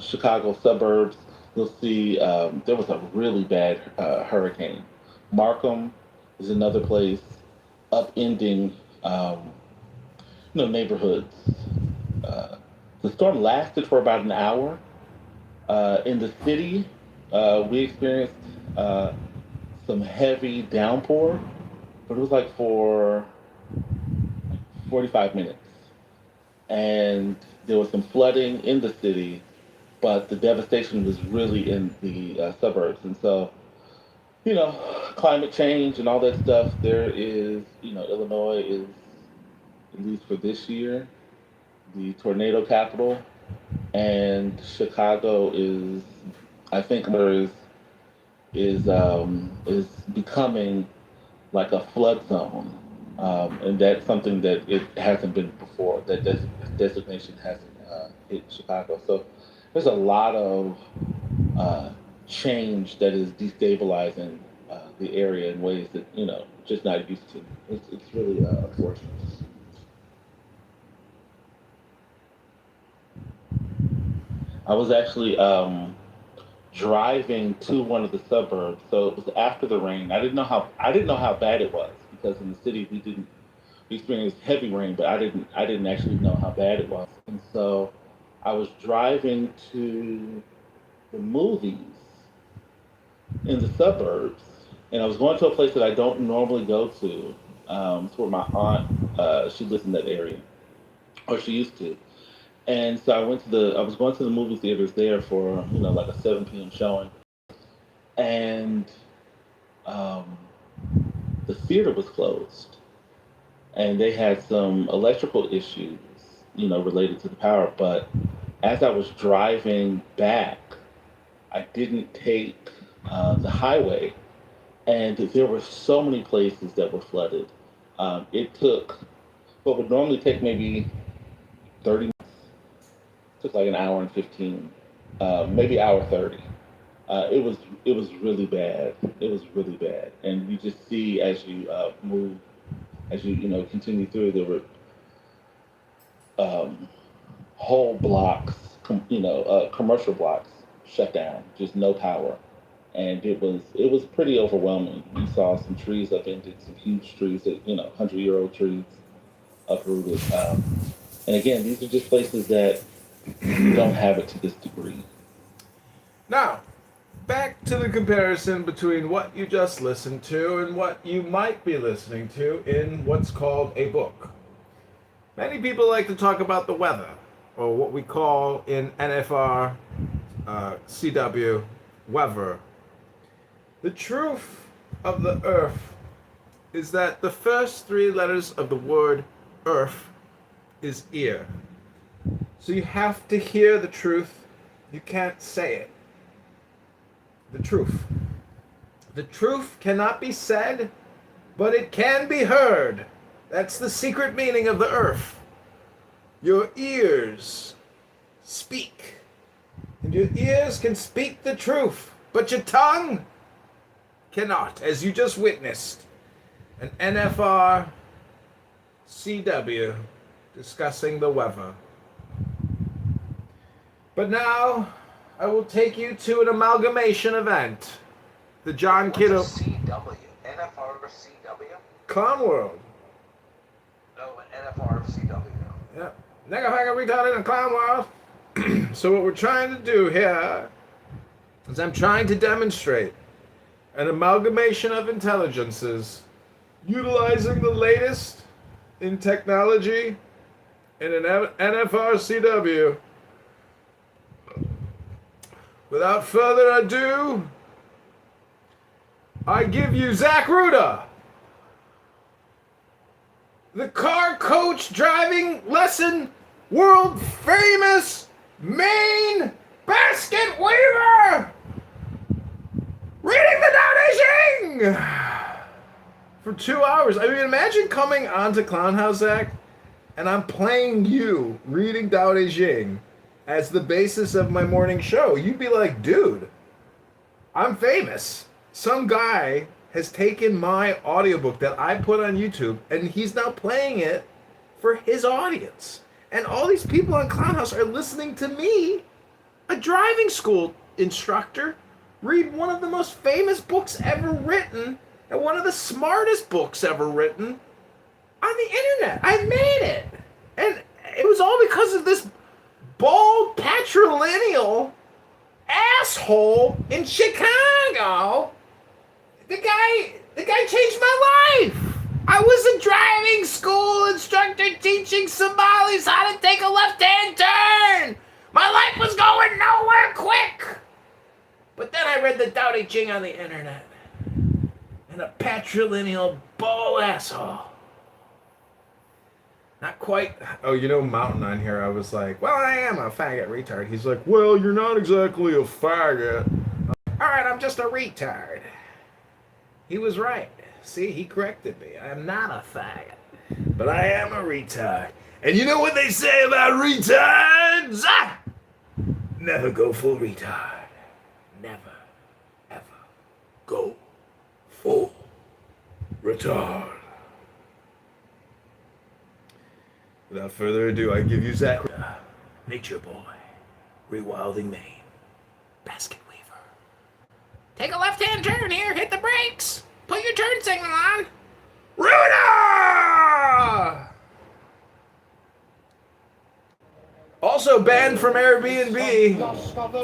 Chicago suburbs. You'll see there was a really bad hurricane. Markham is another place, upending neighborhoods. Uh, the storm lasted for about an hour. In the city, we experienced some heavy downpour, but it was like for 45 minutes. And there was some flooding in the city, but the devastation was really in the suburbs. And so, climate change and all that stuff, there is, Illinois is, at least for this year, the tornado capital. And Chicago is, I think, is becoming like a flood zone, and that's something that it hasn't been before. That designation hasn't hit Chicago. So there's a lot of change that is destabilizing the area in ways that just not used to. It's really unfortunate. I was actually driving to one of the suburbs, so it was after the rain. I didn't know how bad it was because in the city we experienced heavy rain, but I didn't actually know how bad it was. And so I was driving to the movies in the suburbs, and I was going to a place that I don't normally go to. It's where my aunt she lives in that area, or she used to. And so I was going to the movie theaters there for, like a 7 p.m. showing. And um, the theater was closed. And they had some electrical issues, related to the power. But as I was driving back, I didn't take the highway. And there were so many places that were flooded. It took what would normally take maybe 30 took like an hour and 15, maybe hour 30. It was really bad. It was really bad, and you just see as you move, as you continue through, there were whole blocks, commercial blocks shut down, just no power, and it was pretty overwhelming. We saw some trees upended, some huge trees that 100-year-old trees uprooted, and again, these are just places that don't have it to this degree. Now, back to the comparison between what you just listened to and what you might be listening to in what's called a book. Many people like to talk about the weather, or what we call in NFR, CW, weather. The truth of the earth is that the first 3 letters of the word earth is ear. So you have to hear the truth. You can't say it. The truth. The truth cannot be said, but it can be heard. That's the secret meaning of the earth. Your ears speak. And your ears can speak the truth, but your tongue cannot, as you just witnessed. An NFR CW discussing the weather. But now, I will take you to an amalgamation event. The John Kiddo... CW? NFRCW? Clown World. No, NFRCW. Yeah. Nigga faggot retarded in Clown World. So what we're trying to do here is I'm trying to demonstrate an amalgamation of intelligences utilizing the latest in technology in an NFRCW. Without further ado, I give you Zach Ruda, the car coach driving lesson world famous Maine basket weaver, reading the Tao Te Ching for 2 hours. I mean, imagine coming onto Clown House, Zach, and I'm playing you reading Tao Te Ching as the basis of my morning show. You'd be like, dude, I'm famous. Some guy has taken my audiobook that I put on YouTube and he's now playing it for his audience. And all these people on Clown House are listening to me, a driving school instructor, read one of the most famous books ever written and one of the smartest books ever written on the internet. I made it. And it was all because of this bald patrilineal asshole in Chicago. The guy changed my life. I was a driving school instructor teaching Somalis how to take a left-hand turn. My life was going nowhere quick. But then I read the Tao Te Ching on the internet. And a patrilineal bald asshole. Not quite. Oh, you know, Mountain on here, I was like, well, I am a faggot retard. He's like, well, you're not exactly a faggot. All right, I'm just a retard. He was right. See, he corrected me. I am not a faggot, but I am a retard. And you know what they say about retards? Ah! Never go full retard. Never, ever go full retard. Without further ado, I give you Zach. Nature Boy, Rewilding Maine, Basket Weaver. Take a left-hand turn here, hit the brakes. Put your turn signal on. Ruda! Also banned from Airbnb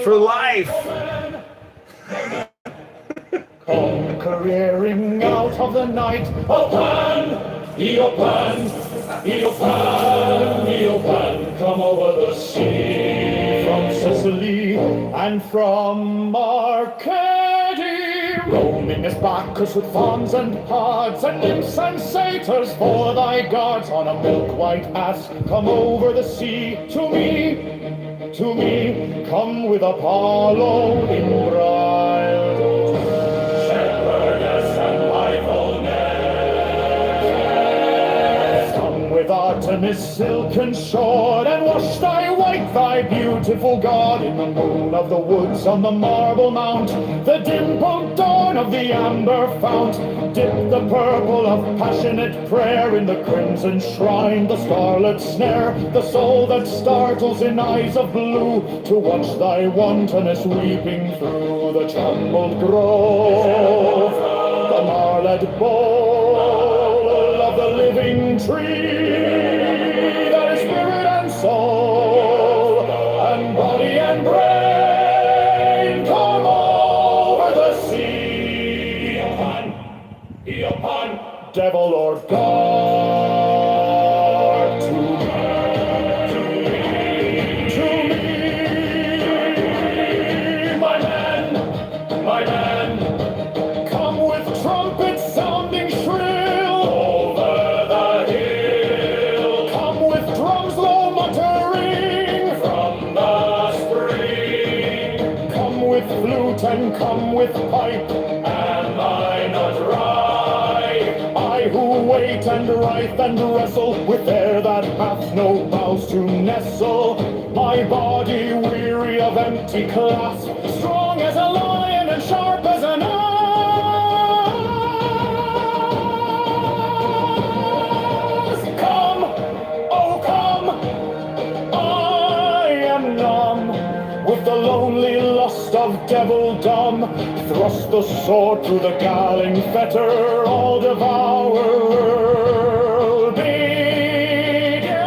for life. Come careering out of the night. Open! He open! He open! He open! Come over the sea from Sicily and from Arcady. Roaming his Bacchus with fawns and hards and nymphs and satyrs for thy guards on a milk-white ass. Come over the sea to me, come with Apollo in bridal. Shepherdess and mindfulness, come with Artemis silken shod, and wash thy white, thy beautiful god, in the moon of the woods on the marble mount, the dimpled dawn of the amber fount. Dip the purple of passionate prayer in the crimson shrine, the scarlet snare, the soul that startles in eyes of blue, to watch thy wantonness weeping through the trampled grove, the marled bowl of the living tree, that is spirit and soul, and body and brain, come over the sea. Upon devil or God, to me, my man, come with trumpets sounding shrill over the hill, come with drums low muttering from the spring, come with flute and come with pipe. Am I not right? I who wait and writhe and wrestle with air that hath no boughs to nestle, my body weary of empty clasp, strong as a lion and sharp as an ass. Come, oh come, I am numb with the lonely lust of devildom. Thrust the sword through the galling fetter, all devourer begetter.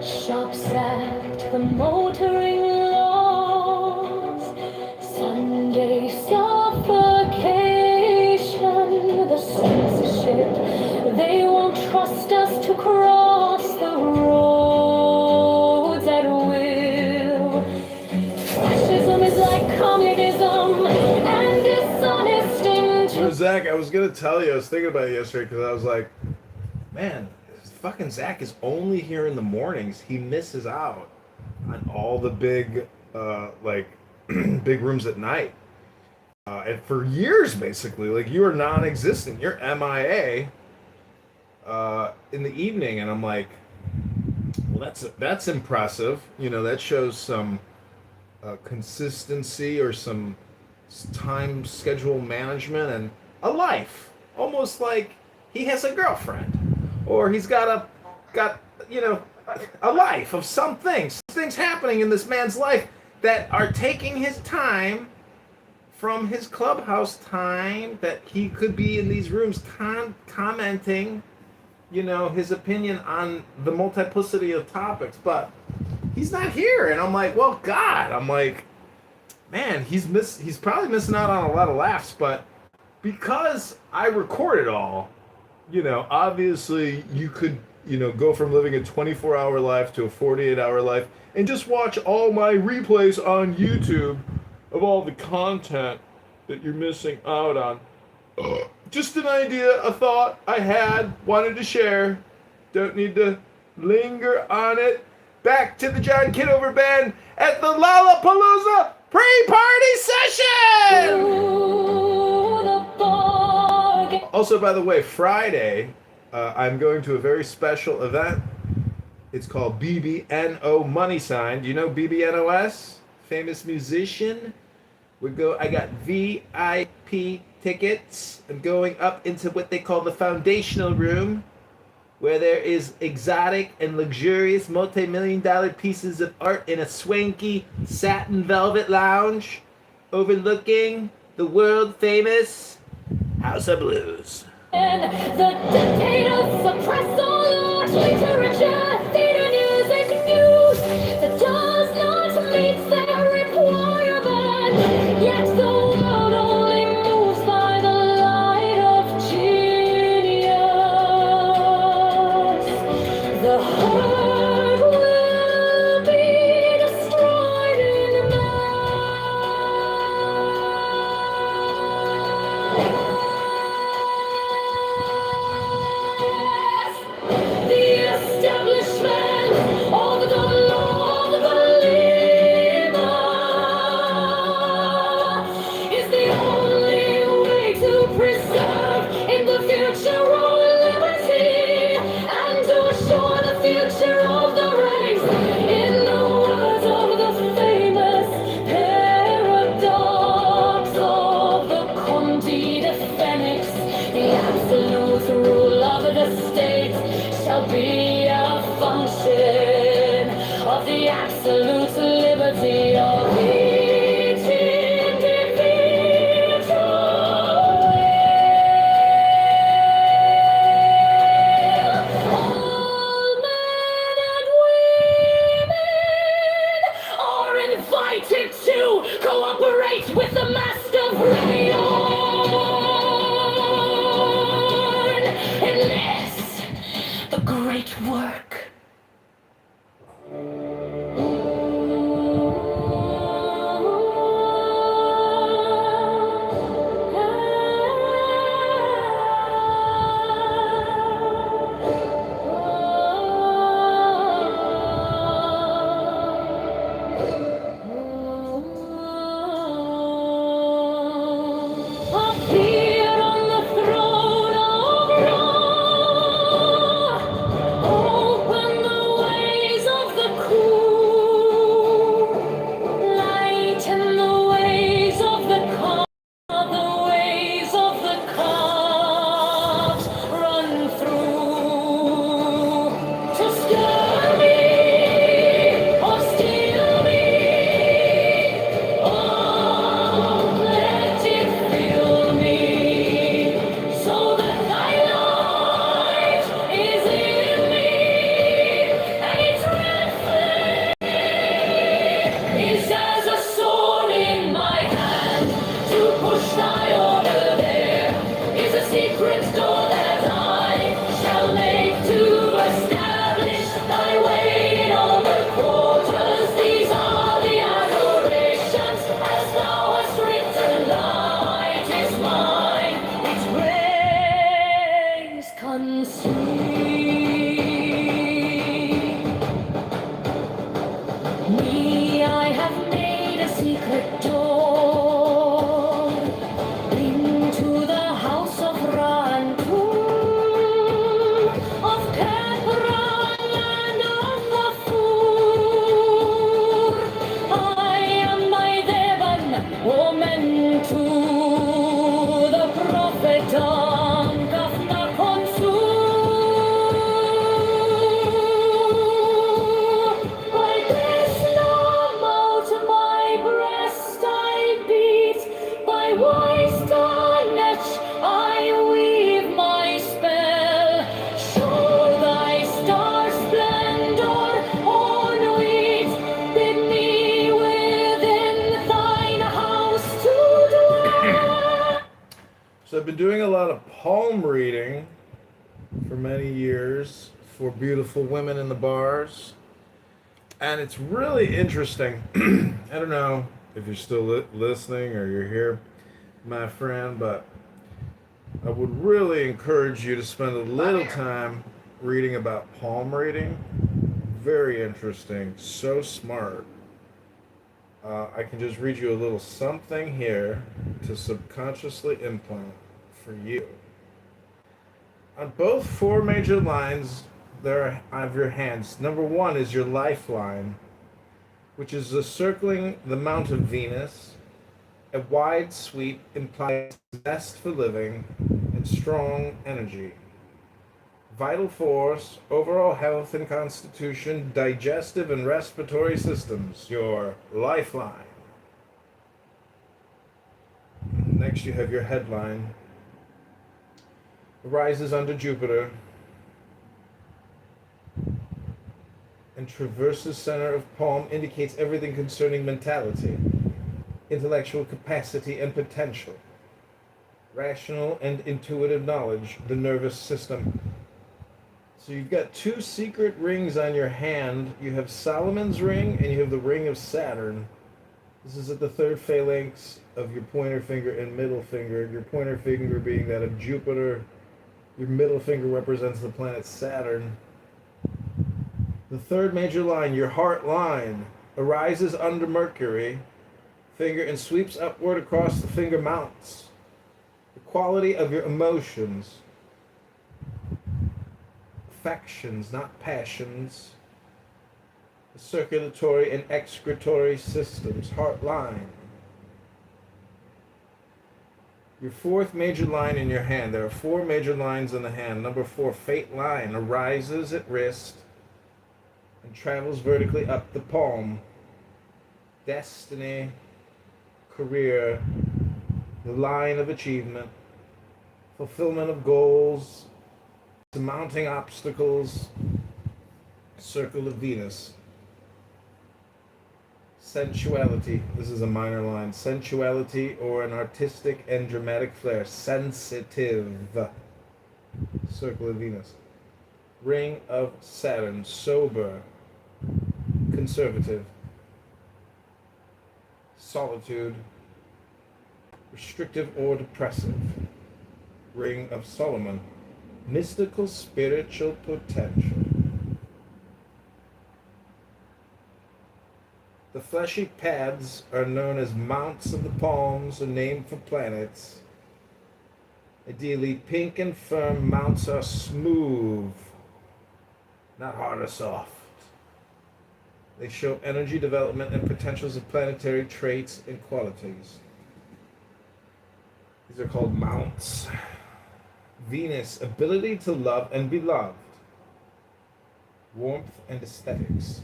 Shop sacked, the motoring laws, Sunday suffocation, the censorship, they won't trust us to cross the roads at will. Fascism is like communism and dishonest So Zach, I was gonna tell you, I was thinking about it yesterday because I was like, man, fucking Zach is only here in the mornings. He misses out on all the big, big rooms at night. and for years, basically, like you are non-existent. You're MIA in the evening, and I'm like, well, that's impressive. You know, that shows some consistency or some time schedule management and a life. Almost like he has a girlfriend, or he's got you know a life of some things happening in this man's life that are taking his time from his clubhouse time that he could be in these rooms commenting, you know, his opinion on the multiplicity of topics, but he's not here. And I'm like, well, God, I'm like, man, he's probably missing out on a lot of laughs, but because I record it all, you know, obviously you could, you know, go from living a 24-hour life to a 48-hour life and just watch all my replays on YouTube of all the content that you're missing out on. Just an idea, a thought I had, wanted to share. Don't need to linger on it. Back to the John Kitover Band at the Lollapalooza pre-party session! Also, by the way, Friday, I'm going to a very special event. It's called BBNO Money Sign. Do you know BBNOS? Famous musician. I got VIP tickets. I'm going up into what they call the foundational room, where there is exotic and luxurious multi-million-dollar pieces of art in a swanky satin velvet lounge overlooking the world-famous House of Blues. And the dictators suppress all art, literature, theater, music, news that does not meet their requirement. Yet the world only moves by the light of genius. The heart will be destroyed in the establishment of the law of the believer is the only way to preserve in the future all liberty and to assure the future of the race. In the words of the famous paradox of the Conde de Phoenix, the absolute rule of the state shall be a function of the absolute liberty of each individual. All men and women are invited to cooperate with the master rayon in this, the great work. Appear on the throne of Ra. Open the ways of the cool. Lighten the ways of the calm. The ways of the cart run through to stir me or steal me. Oh, let it fill me so that thy light is in me, and its red flame is as a sword in my hand. To push thy order there is a secret door that I shall make to establish thy way in all the quarters. These are the adorations as thou hast written. Light is mine, its rays conceal me. I have made a secret door been doing a lot of palm reading for many years for beautiful women in the bars. And it's really interesting. I don't know if you're still listening or you're here, my friend, but I would really encourage you to spend a little time reading about palm reading. Very interesting, so smart. I can just read you a little something here to subconsciously implant for you. On both four major lines there of your hands, number one is your lifeline, which is the circling the mount of Venus. A wide sweep implies zest for living and strong energy. Vital force, overall health and constitution, digestive and respiratory systems, your lifeline. Next, you have your headline. Rises under Jupiter and traverses center of palm, indicates everything concerning mentality, intellectual capacity and potential, rational and intuitive knowledge, the nervous system. So you've got two secret rings on your hand. You have Solomon's ring and you have the ring of Saturn. This is at the third phalanx of your pointer finger and middle finger. Your pointer finger being that of Jupiter. Your middle finger represents the planet Saturn. The third major line, your heart line, arises under Mercury finger and sweeps upward across the finger mounts. The quality of your emotions. Affections, not passions. The circulatory and excretory systems, heart line. Your fourth major line in your hand. There are four major lines in the hand. Number 4, fate line, arises at wrist and travels vertically up the palm. Destiny, career, the line of achievement, fulfillment of goals, surmounting obstacles, circle of Venus. Sensuality, this is a minor line, sensuality or an artistic and dramatic flair, sensitive, circle of Venus. Ring of Saturn, sober, conservative, solitude, restrictive or depressive. Ring of Solomon, mystical spiritual potential. The fleshy pads are known as mounts of the palms, or named for planets. Ideally, pink and firm mounts are smooth, not hard or soft. They show energy development and potentials of planetary traits and qualities. These are called mounts. Venus, ability to love and be loved. Warmth and aesthetics.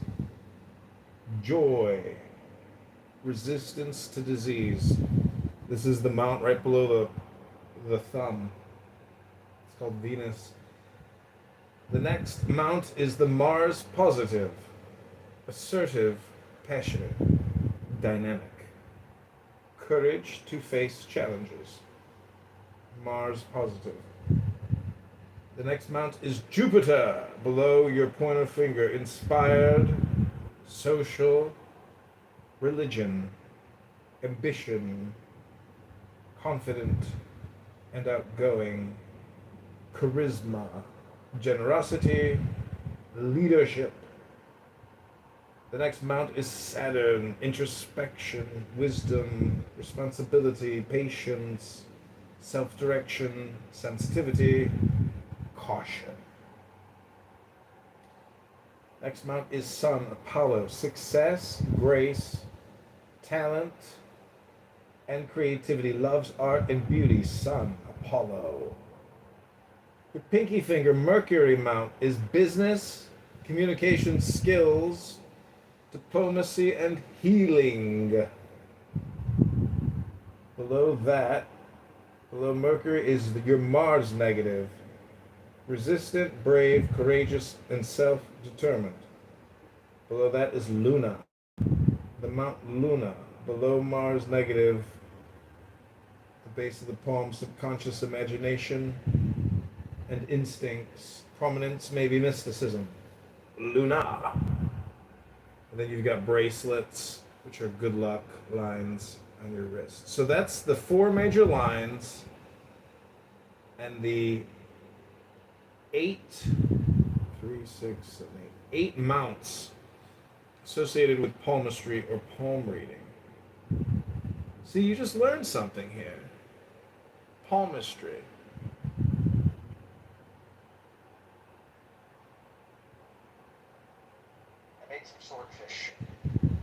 Joy, resistance to disease. This is the mount right below the thumb. It's called Venus. The next mount is the Mars positive, assertive, passionate, dynamic, courage to face challenges. Mars positive. The next mount is Jupiter, below your pointer finger, inspired, social, religion, ambition, confident and outgoing, charisma, generosity, leadership. The next mount is Saturn, introspection, wisdom, responsibility, patience, self-direction, sensitivity, caution. Next mount is Sun, Apollo, success, grace, talent, and creativity, loves art and beauty, Sun, Apollo. Your pinky finger, Mercury mount, is business, communication skills, diplomacy, and healing. Below that, below Mercury, is your Mars negative. Resistant, brave, courageous, and self-determined. Below that is Luna. The Mount Luna. Below Mars negative, the base of the poem, subconscious imagination and instincts. Prominence, maybe mysticism. Luna. And then you've got bracelets, which are good luck lines on your wrist. So that's the 4 major lines and the 8, 3, 6, 7, 8, 8 mounts associated with palmistry or palm reading. See, you just learned something here. Palmistry. I made some swordfish. And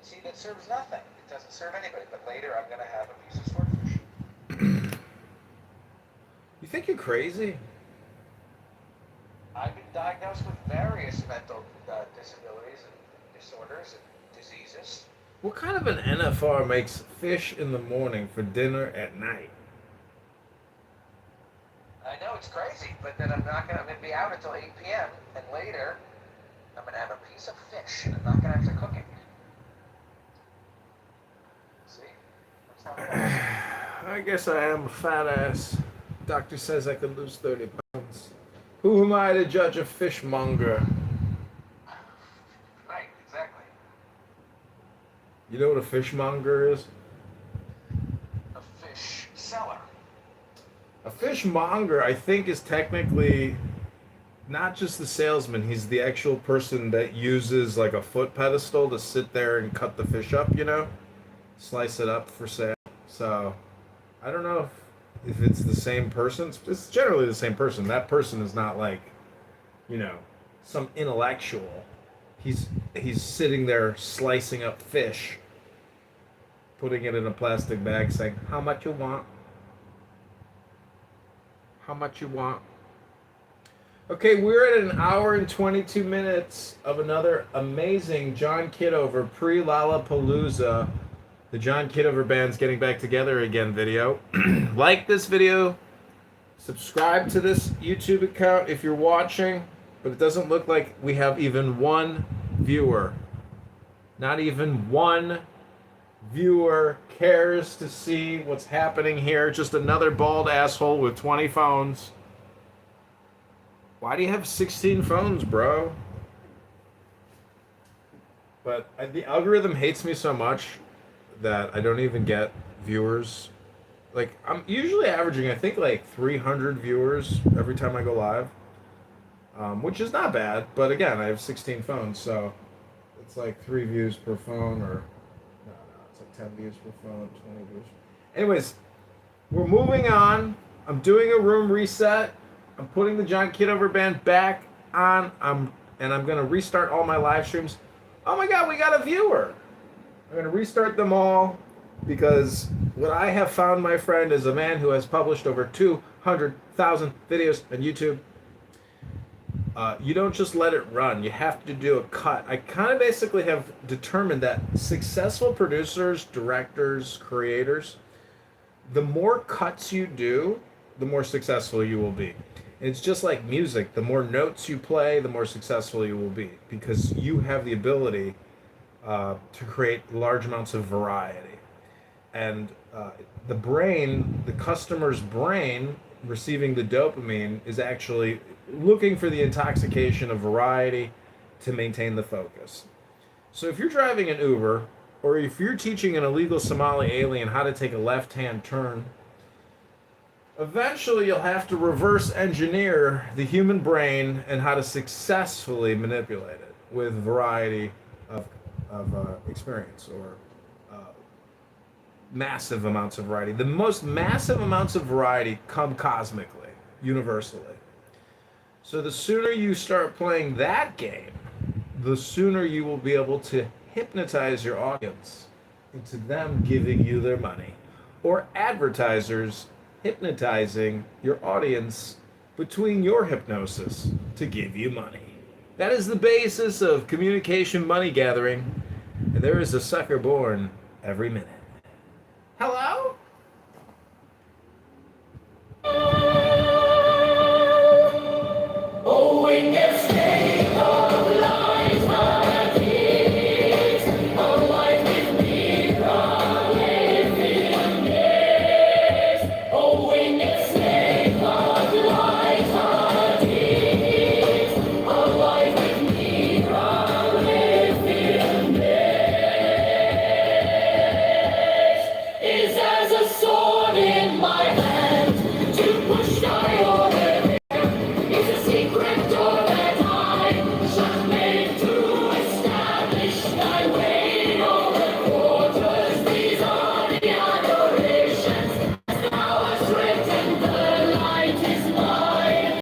see, that serves nothing. It doesn't serve anybody. But later, I'm going to have a piece of swordfish. You think you're crazy? I've been diagnosed with various mental disabilities and disorders and diseases. What kind of an NFR makes fish in the morning for dinner at night? I know it's crazy, but then I'm going to be out until 8 p.m. and later I'm going to have a piece of fish and I'm not going to have to cook it. See? That's how it works. I guess I am a fat ass. Doctor says I could lose 30 pounds. Who am I to judge a fishmonger? Right, exactly. You know what a fishmonger is? A fish seller. A fishmonger, I think, is technically not just the salesman. He's the actual person that uses like a foot pedestal to sit there and cut the fish up, you know? Slice it up for sale. So, I don't know if it's the same person. It's generally the same person. That person is not like, you know, some intellectual. He's sitting there slicing up fish, putting it in a plastic bag, saying, "How much you want? How much you want?" Okay, we're at an hour and 22 minutes of another amazing John Kitover pre-Lollapalooza. The John Kitover Band's getting back together again video. Like this video. Subscribe to this YouTube account if you're watching. But it doesn't look like we have even one viewer. Not even one viewer cares to see what's happening here. Just another bald asshole with 20 phones. Why do you have 16 phones, bro? But the algorithm hates me so much that I don't even get viewers. Like, I'm usually averaging, I think, like 300 viewers every time I go live. Which is not bad, but again, I have 16 phones, so it's like 3 views per phone, or no, it's like 10 views per phone, 20 views. Anyways, we're moving on. I'm doing a room reset. I'm putting the John Kitover Band back on. And I'm gonna restart all my live streams. Oh my God, we got a viewer. I'm gonna restart them all because what I have found, my friend, is a man who has published over 200,000 videos on YouTube. You don't just let it run. You have to do a cut. I kind of basically have determined that successful producers, directors, creators, the more cuts you do, the more successful you will be. And it's just like music. The more notes you play, the more successful you will be because you have the ability to create large amounts of variety. And the brain, the customer's brain, receiving the dopamine is actually looking for the intoxication of variety to maintain the focus. So if you're driving an Uber, or if you're teaching an illegal Somali alien how to take a left-hand turn, eventually you'll have to reverse engineer the human brain and how to successfully manipulate it with variety of experience, or massive amounts of variety. The most massive amounts of variety come cosmically, universally. So the sooner you start playing that game, the sooner you will be able to hypnotize your audience into them giving you their money, or advertisers hypnotizing your audience between your hypnosis to give you money. That is the basis of communication money gathering, and there is a sucker born every minute. Hello?